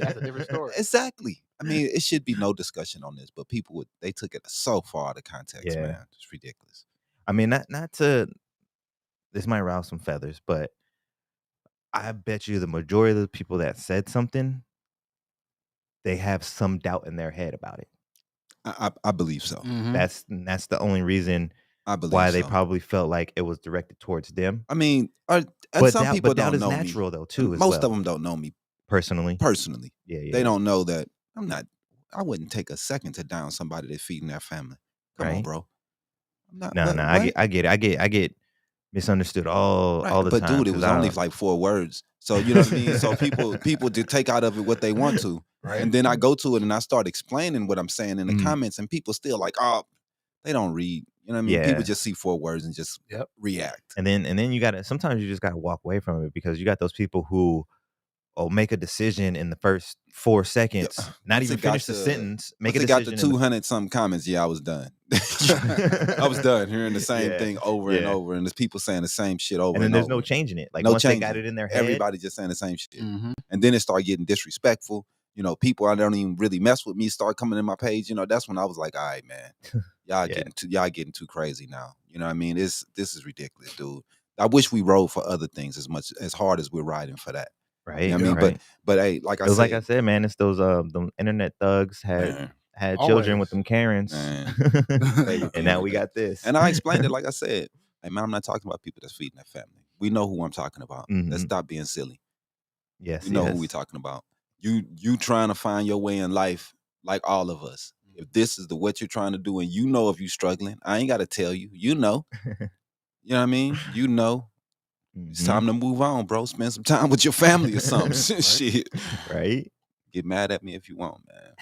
That's a different story. Exactly. I mean, it should be no discussion on this, but people they took it so far out of context, Yeah. man. It's ridiculous. I mean, not to. This might rouse some feathers, but I bet you the majority of the people that said something, they have some doubt in their head about it. I believe so. Mhm. That's the only reason I believe why they so. probably felt like it was directed towards them. I mean, and But some people doubt don't is know natural me. though too. As Most well, of them don't know me personally. personally. Yeah. They don't know that I'm not. I wouldn't take a second to down somebody that's feeding their family. Come on, Right. bro. I'm not. No, what- no. what? I get it. I get misunderstood all the but time. dude, it 'cause was I only don't- like 4 words. So you know what I mean? So people just take out of it what they want to. Right. And then I go to it and I start explaining what I'm saying in the Mhm. comments, and people still like, oh, they don't read. You know what I mean? Yeah. People just see 4 words and just Yep. react. And then you gotta sometimes you just gotta walk away from it because you got those people who make a decision in the first 4 seconds, not Once even it got finish the to- sentence, make a Once it got decision. to 200 something comments, yeah, I was done. I was done hearing the same Yeah, thing over and yeah. over, and there's people saying the same shit over And then and there's over. no changing it. Like No once they got changing. it in their head, Everybody just saying the same shit. Mhm. And then it started getting disrespectful. You know, people I don't even really mess with me start coming in my page. You know, that's when I was like, all right, man, y'all Yeah. getting too crazy now. You know what I mean? This is ridiculous, dude. I wish we rode for other things as hard as we're riding for that. right? You know what I mean? Right. But hey, like I It was said, like I said, man, it's those the internet thugs had children with Always. them Karens, Man. and now we got this. And I explained it like I said. Hey man, I'm not talking about people that's feeding their family. We know who I'm talking about. Let's Mhm. stop being silly. Yes, We know yes. who we talking about. You trying to find your way in life like all of us. If this is what you're trying to do, and you know if you're struggling, I ain't got to tell you. You know. You know what I mean? You know. It's Mhm. time to move on, bro. Spend some time with your family or something. Shit. Right? Get mad at me if you want, man.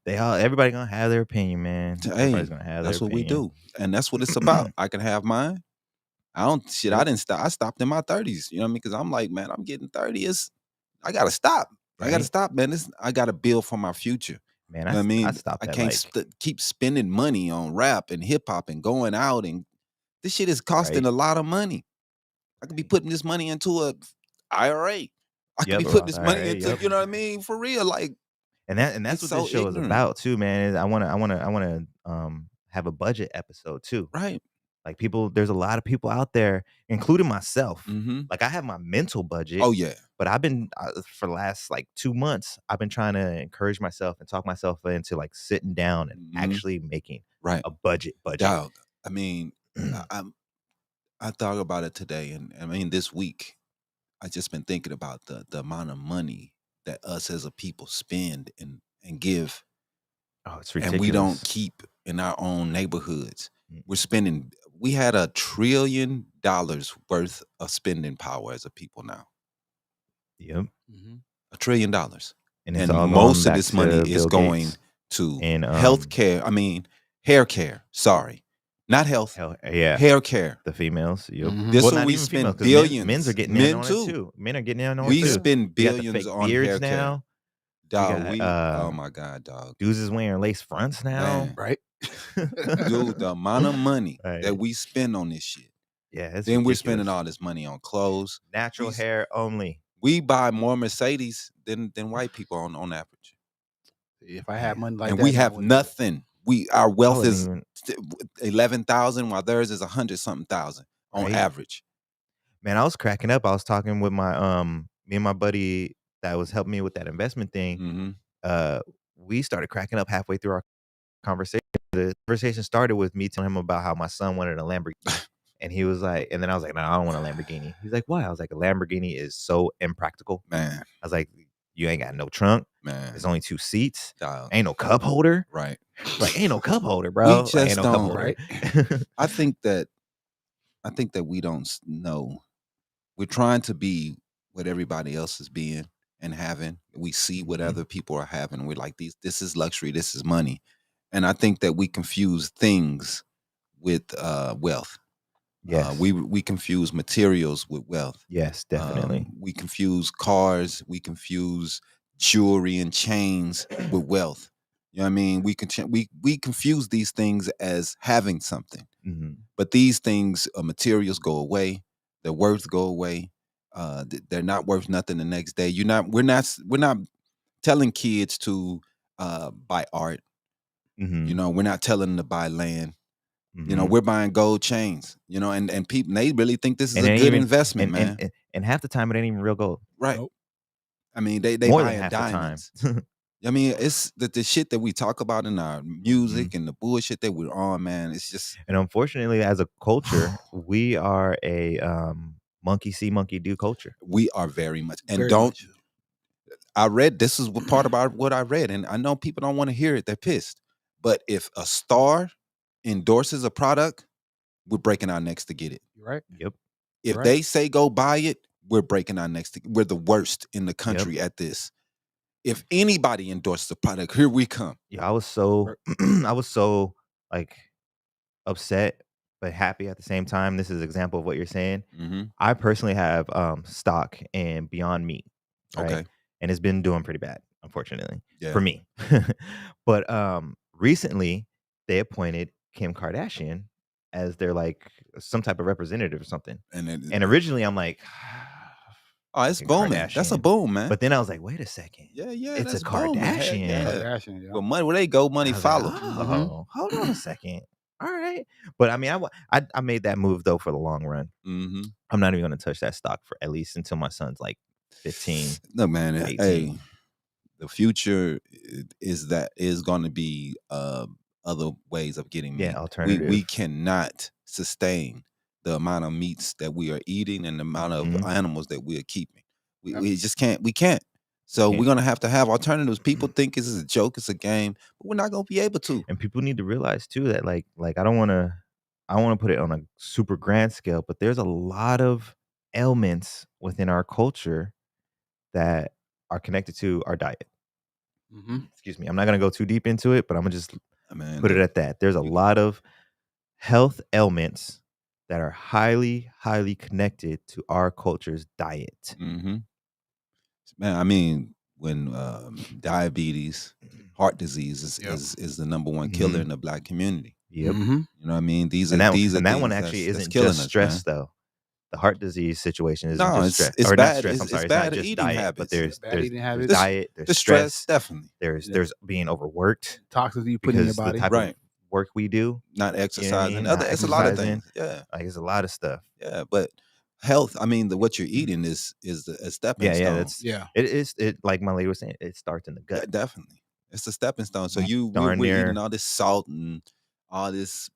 Everybody gonna have their opinion, man. Hey, Everybody's gonna have that's their what we opinion. do. And that's what it's about. I can have mine. I didn't stop. I stopped in my 30s. You know what I mean? Because I'm like, man, I'm getting 30. I gotta stop. I gotta Right. stop, man. I gotta build for my future. Man, You know what I mean? I stopped I at can't like keep spending money on rap and hip hop and going out, and this shit is costing Right. a lot of money. I could be putting this money into a IRA. I could Yep, be putting Roth this money IRA, into, yep. you know what I mean? For real, like and that's it's what so this show ignorant. is about too, man. Is I wanna have a budget episode too. right. Like there's a lot of people out there, including myself. Mm-hmm. Like I have my mental budget. Oh yeah. But I've been for the last like 2 months, I've been trying to encourage myself and talk myself into like sitting down and Mhm. actually making Right. a budget. Dog. I mean, I thought about it today, and I mean this week, I just been thinking about the amount of money that us as a people spend and give, Oh, it's ridiculous. and we don't keep in our own neighborhoods. Mm. We're spending. We had $1 trillion worth of spending power as a people now. Yep. Mhm. $1 trillion, And it's and all most going of this back money to is Bill going Gates to and health care. I mean, hair care. Sorry, not health. yeah. Hair care. The females. Yep. Mhm. This Well, what not we even spend females, 'cause billions. Men's are getting Men in on too. it too. Men are getting in on We it too. spend We got the billions fake on beards hair care. now. Dog, got, oh my God, dog. Dudes is wearing lace fronts now. Man. Right. Dude, the amount of money Right. that we spend on this shit. Yeah, it's Then we're ridiculous. spending all this money on clothes. Natural we- hair only. We buy more Mercedes than white people on average. If I had money like And that, we I have wouldn't- nothing. our I wealth wouldn't is even 11,000, while theirs is 100-something thousand on right? average. Man, I was cracking up. I was talking with my me and my buddy that was helping me with that investment thing. Mm-hmm. We started cracking up halfway through our conversation. The conversation started with me telling him about how my son wanted a Lamborghini. And he was like, and then I was like, no, I don't want a Lamborghini. He's like, why? I was like, a Lamborghini is so impractical. Man, I was like, you ain't got no trunk. man, It's only 2 seats. dog. Ain't no cup holder. Right. Like, ain't no cup holder, We bro. Like, just ain't no cup don't. holder. Right. I think that we don't know. We're trying to be what everybody else is being and having. We see what Mhm. other people are having. We're like, this is luxury, this is money. And I think that we confuse things with wealth. Yes. We confuse materials with wealth. Yes, definitely. We confuse cars. We confuse jewelry and chains with wealth. You know what I mean? We confuse these things as having something, Mhm. but these things, materials go away. Their worth go away. They're not worth nothing the next day. We're not telling kids to buy art. Mhm. You know, we're not telling them to buy land. You know, Mhm. we're buying gold chains. You know, and people, they really think this is And a it ain't good even investment, man. and half the time it ain't even real gold. Right. Nope. I mean, they More than buying half diamonds. the time. I mean, it's the shit that we talk about in our music Mm-hmm. and the bullshit that we're on, man. It's just, And unfortunately, as a culture, we are a monkey see, monkey do culture. we are very much. And Very don't, much. I read, this is what part about what I read, and I know people don't want to hear it. They're pissed. But if a star endorses a product, we're breaking our necks to get it. You're right. Yep. If Right. they say go buy it, we're breaking our necks. We're the worst in the country at this. If anybody endorses a product, here we come. Yeah, I was so I was so like upset but happy at the same time. This is an example of what you're saying. Mm-hmm. I personally have stock in Beyond Meat, right? Okay. And it's been doing pretty bad, unfortunately, Yeah. for me. But recently they appointed Kim Kardashian as their like some type of representative or something. And originally I'm like, oh, it's Kim booming. That's a Kardashian. boom, man. But then I was like, wait a second. yeah, It's a that's booming. Heck Kardashian. yeah. Kardashian, yeah. Well, money where they go, money I was like, follow. oh, hold on a second. All right. But I mean, I made that move though for the long run. Mm-hmm. I'm not even going to touch that stock for at least until my son's like 15. Look, man, 18. hey, the future is going to be other ways of getting meat. Yeah, alternative. We cannot sustain the amount of meats that we are eating and the amount of Mhm. animals that we are keeping. Yep. We just can't. We can't. So Can't. we're gonna have to have alternatives. People think this is a joke, it's a game, but we're not gonna be able to. And people need to realize too that like I don't want to put it on a super grand scale, but there's a lot of ailments within our culture that are connected to our diet. Mm-hmm. Excuse me. I'm not going to go too deep into it, but I'm going to just Man, put it at that. There's a lot of health ailments that are highly, highly connected to our culture's diet. Mm-hmm. Man, I mean, when diabetes, heart disease is the number one killer in the Black community. Yep. Mm-hmm. You know what I mean? These are And that things one actually that's isn't killing just us, stress, man. though. The heart disease situation isn't No, just stress. it's Or bad. not stress, I'm It's sorry. It's bad not just eating diet, habits. but there's Bad eating habits. diet, there's The stress, definitely. there's being overworked Toxins you put in your because the body. type Right. of work we do. Not You know what I exercising. mean? Not It's a lot of exercising. things. Yeah. Like it's a lot of stuff. Yeah. But health, I mean, what you're eating is a stepping Yeah, stone. that's Yeah. it like my lady was saying, it starts in the gut. Definitely. It's a stepping stone. So Darn we're near. eating all this salt and all this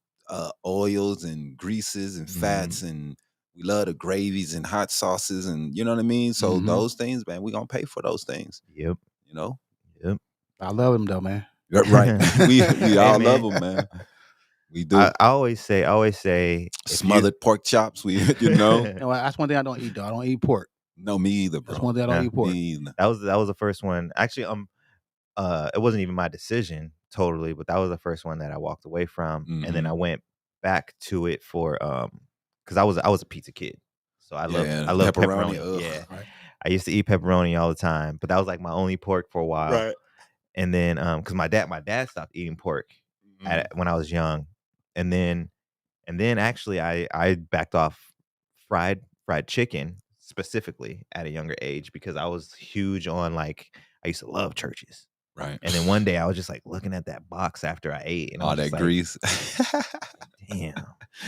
oils and greases and fats, and we love the gravies and hot sauces, and you know what I mean? So those things, man, we're gonna pay for those things. Yep. You know? Yep. I love him though, man. Right. we Hey, all man. love them, man. We do. I always say if Smothered pork chops, you know. You know, that's one thing I don't eat though. I don't eat pork. No, me either, bro. That's one thing I don't Yeah. eat pork. Me either. that was the first one. Actually, it wasn't even my decision totally, but that was the first one that I walked away from. And then I went back to it for because I was a pizza kid. So I love pepperoni. Ugh. Yeah. Right. I used to eat pepperoni all the time, but that was like my only pork for a while. Right. And then because my dad stopped eating pork when I was young. And then actually I backed off fried chicken specifically at a younger age because I was huge on like I used to love churches. Right. And then one day I was just like looking at that box after I ate, and I All was that just like, grease. damn.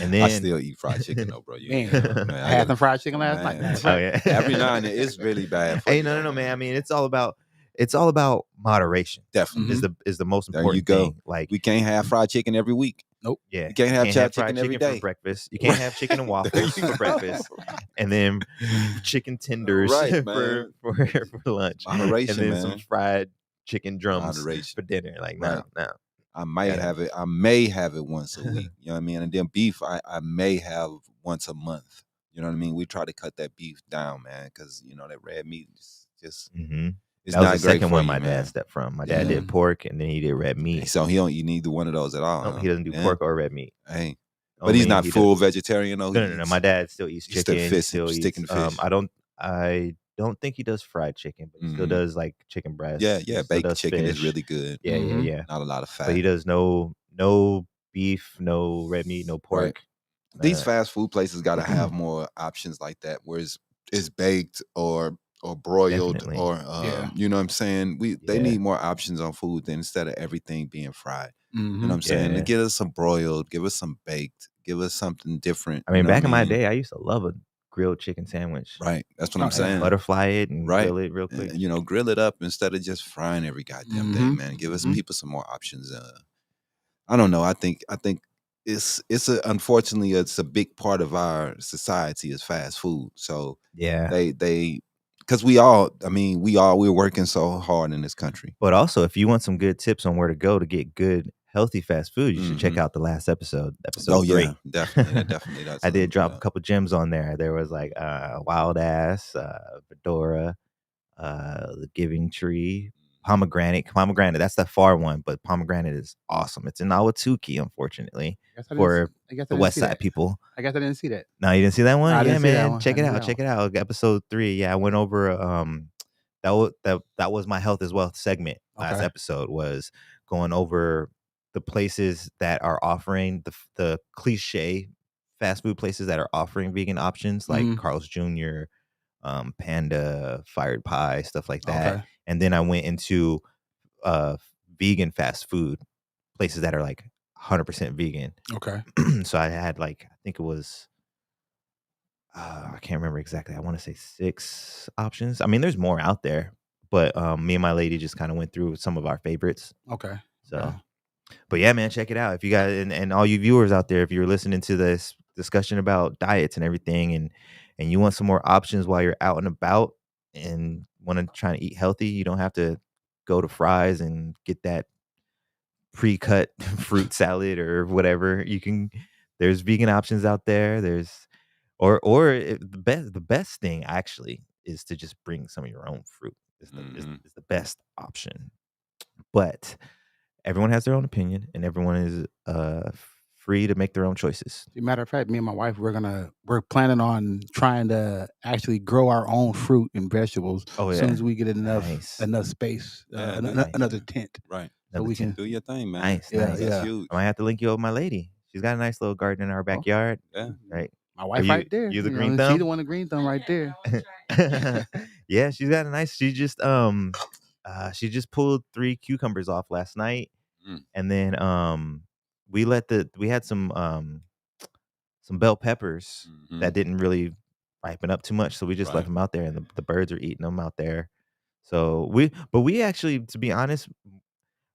And then I still eat fried chicken though, bro. Man, Man, I had some fried chicken last night. man. Oh yeah. Every now and then, it's really bad for Hey, you. no, though, man. I mean, it's all about moderation. Definitely. Is the most There you important go. thing. Like, We can't have fried chicken every week. Nope. yeah, You can't have chopped fried chicken every for day. breakfast. You can't have chicken and waffles you for go. breakfast, and then chicken tenders Right, for man. for lunch, Moderation, and then some man. fried chicken drums Moderation. for dinner. Like, Right. no. I may Gotta- have it. I may have it once a week. You know what I mean? And then beef, I may have once a month. You know what I mean? We try to cut that beef down, man, because you know that red meat just Mhm. it's That was not the great second for one you, my man. dad stepped from. My dad Yeah. did pork, and then he did red meat. So he don't eat neither one of those at all. No, huh? he doesn't do Yeah. pork or red meat. Hey, but he's Only not he full does- vegetarian though. No. My dad still eats He still chicken. He fish- still eats. sticking to fish. I don't think he does fried chicken, but he still Mhm. does like chicken breast. Yeah, He yeah. still Baked does chicken is fish. really good. Yeah. Not a lot of fat. But he does no beef, no red meat, no pork. These Uh, fast food places got to have more options like that, where it's baked or broiled Definitely. or Yeah. you know what I'm saying. They Yeah. need more options on food than instead of everything being fried. You know what I'm saying? Yeah. To give us some broiled, give us some baked, give us something different. I mean, you know back what in my mean? day, I used to love a grilled chicken sandwich. Right? That's what Oh, I'm yeah. saying. Butterfly it and Right. grill it real quick. You know, grill it up instead of just frying every goddamn thing, man. Give us people some more options. I don't know. I think it's unfortunately it's a big part of our society is fast food. So Yeah. they because we're working so hard in this country. But also, if you want some good tips on where to go to get good, healthy fast food, you should check out the last episode, episode 3. Yeah, definitely. That's I did drop a couple gems on there. There was like Wild Ass, Fedora, the Giving Tree, Pomegranate. That's the far one, but Pomegranate is awesome. It's in Awatuki, unfortunately, for the West Side people. I guess I didn't see that. No, you didn't see that one? No, I Yeah, didn't see that man. one. Check I it didn't see out. that Check it out. Episode 3. Yeah, I went over that was my health as wealth segment. Last Okay. episode was going over the places that are offering the cliche fast food places that are offering vegan options like Mhm. Carl's Jr., Panda, Fired Pie, stuff like that. Okay. And then I went into vegan fast food places that are like 100% vegan. Okay. So I had like, I think it was, I can't remember exactly. I want to say 6 options. I mean, there's more out there, but me and my lady just kind of went through some of our favorites. Okay. So, Yeah. but yeah, man, check it out. If you guys and all you viewers out there, if you're listening to this discussion about diets and everything, and you want some more options while you're out and about and want to try to eat healthy, you don't have to go to Fry's and get that pre-cut fruit salad or whatever. There's vegan options out there. The best thing actually is to just bring some of your own fruit. Is the best option. But everyone has their own opinion, and everyone is free to make their own choices. As a matter of fact, me and my wife, we're planning on trying to actually grow our own fruit and vegetables as soon as we get enough space, another tent. Right. So we can do your thing, man. Nice. Yeah, That's huge. I might have to link you up with my lady. She's got a nice little garden in our backyard. Yeah. Right. My wife you- right there. you the know, green She thumb? the one, the green thumb right there. Yeah, she's got a nice. She just pulled 3 cucumbers off last night, and then we had some bell peppers that didn't really ripen up too much, so we just left them out there, and the birds are eating them out there. So we actually, to be honest,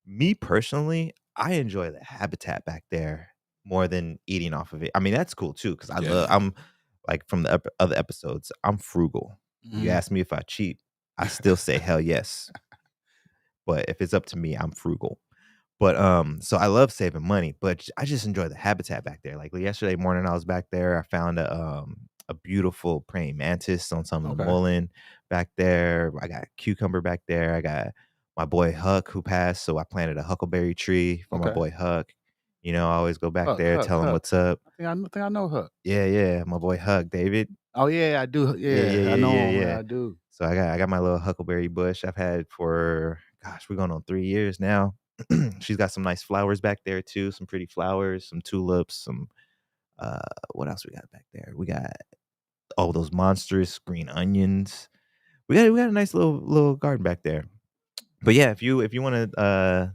me personally, I enjoy the habitat back there more than eating off of it. I mean, that's cool too, because I'm like from the other episodes, I'm frugal. You ask me if I cheat, I still say hell yes. But if it's up to me, I'm frugal. But so I love saving money, but I just enjoy the habitat back there. Like yesterday morning, I was back there. I found a beautiful praying mantis on some of the mullein back there. I got cucumber back there. I got my boy Huck who passed, so I planted a huckleberry tree for my boy Huck. You know, I always go back there, tell him what's up. I think I know Huck. Yeah, my boy Huck, David. Oh yeah, I do. Yeah, I know him. Yeah, I do. So I got my little huckleberry bush I've had for, gosh, we're going on 3 years now. She's got some nice flowers back there too, some pretty flowers, some tulips, some what else we got back there? We got all those monstrous green onions. We got a nice little garden back there. But yeah, if you want to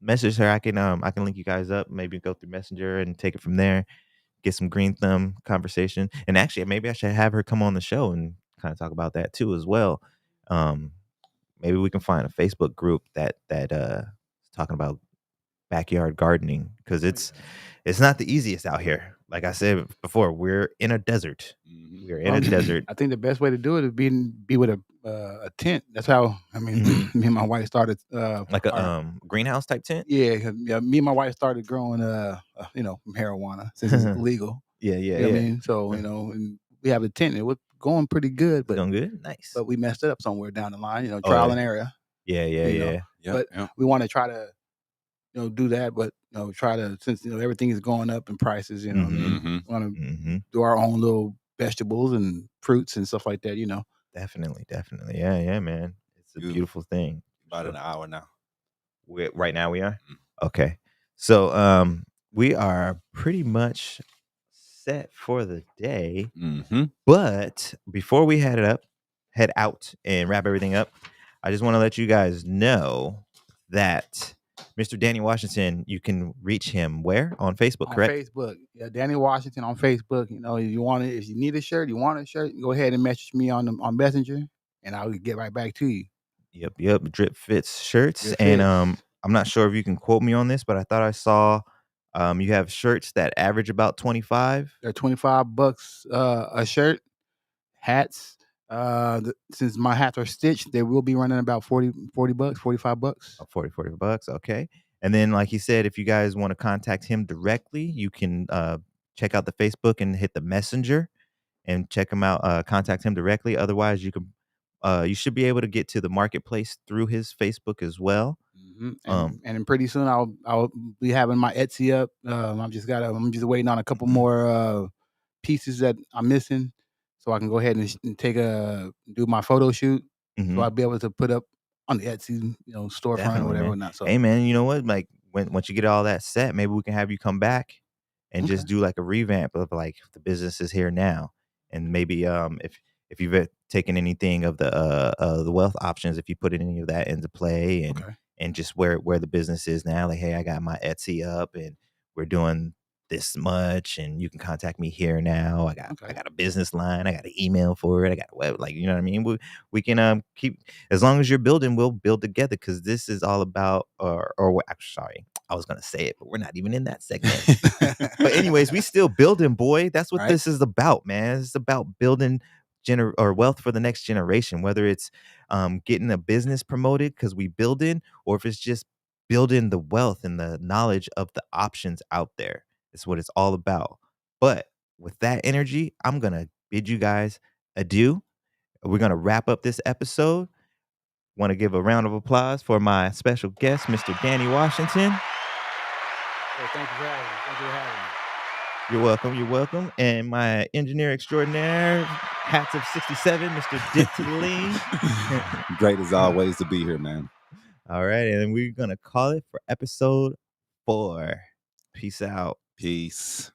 message her, I can link you guys up. Maybe go through Messenger and take it from there. Get some green thumb conversation. And actually, maybe I should have her come on the show and kind of talk about that too as well. Maybe we can find a Facebook group that is talking about backyard gardening, because it's not the easiest out here. Like I said before, we're in a desert. We're in a desert. I think the best way to do it is be with a tent. That's how me and my wife started. Like a greenhouse type tent. Yeah, me and my wife started growing marijuana since it's illegal. Yeah. You know what I mean? So and we have a tent. It was going pretty good, but going good, nice. But we messed it up somewhere down the line. Trial and error. Yeah. But we want to try to do that, but try to, since everything is going up in prices. We want to do our own little vegetables and fruits and stuff like that. Definitely. Yeah, man. It's a beautiful thing. About an hour now. Right now we are? Okay. So we are pretty much set for the day. But before we head out and wrap everything up, I just want to let you guys know that Mr. Danny Washington, you can reach him where? On Facebook, correct? On Facebook. Yeah, Danny Washington on Facebook. If you need a shirt, you want a shirt, go ahead and message me on Messenger, and I'll get right back to you. Yep. Drip Fits shirts. And I'm not sure if you can quote me on this, but I thought I saw you have shirts that average about $25. They're $25 a shirt. Hats. Since my hats are stitched, they will be running about $40, $45. $40. Okay. And then, like he said, if you guys want to contact him directly, you can check out the Facebook and hit the Messenger and check him out. Contact him directly. Otherwise, you should be able to get to the marketplace through his Facebook as well. And then pretty soon I'll be having my Etsy up. I'm just waiting on a couple more pieces that I'm missing, so I can go ahead and do my photo shoot. So I'll be able to put up on the Etsy, storefront. Definitely, or whatever. man. Not so. Hey, man, you know what? Like once you get all that set, maybe we can have you come back and just do like a revamp of like the business is here now, and maybe if you've taken anything of the wealth options, if you put any of that into play, and just where the business is now, like, hey, I got my Etsy up and we're doing this much, and you can contact me here now. I got a business line, I got an email for it, I got a web, like, you know what I mean? We can keep, as long as you're building, we'll build together, because this is all about sorry, I was gonna say it, but we're not even in that segment. But anyways, we still building, boy. That's what this is about, man. It's about building wealth for the next generation, whether it's getting a business promoted because we building, or if it's just building the wealth and the knowledge of the options out there. It's what it's all about. But with that energy, I'm gonna bid you guys adieu. We're gonna wrap up this episode. Want to give a round of applause for my special guest, Mr. Danny Washington. Hey, thank you for having me. You're welcome. And my engineer extraordinaire, hats of 67, Mr. Dip to the lean. Great as always to be here, man. All right, and we're gonna call it for episode 4. Peace out. Peace.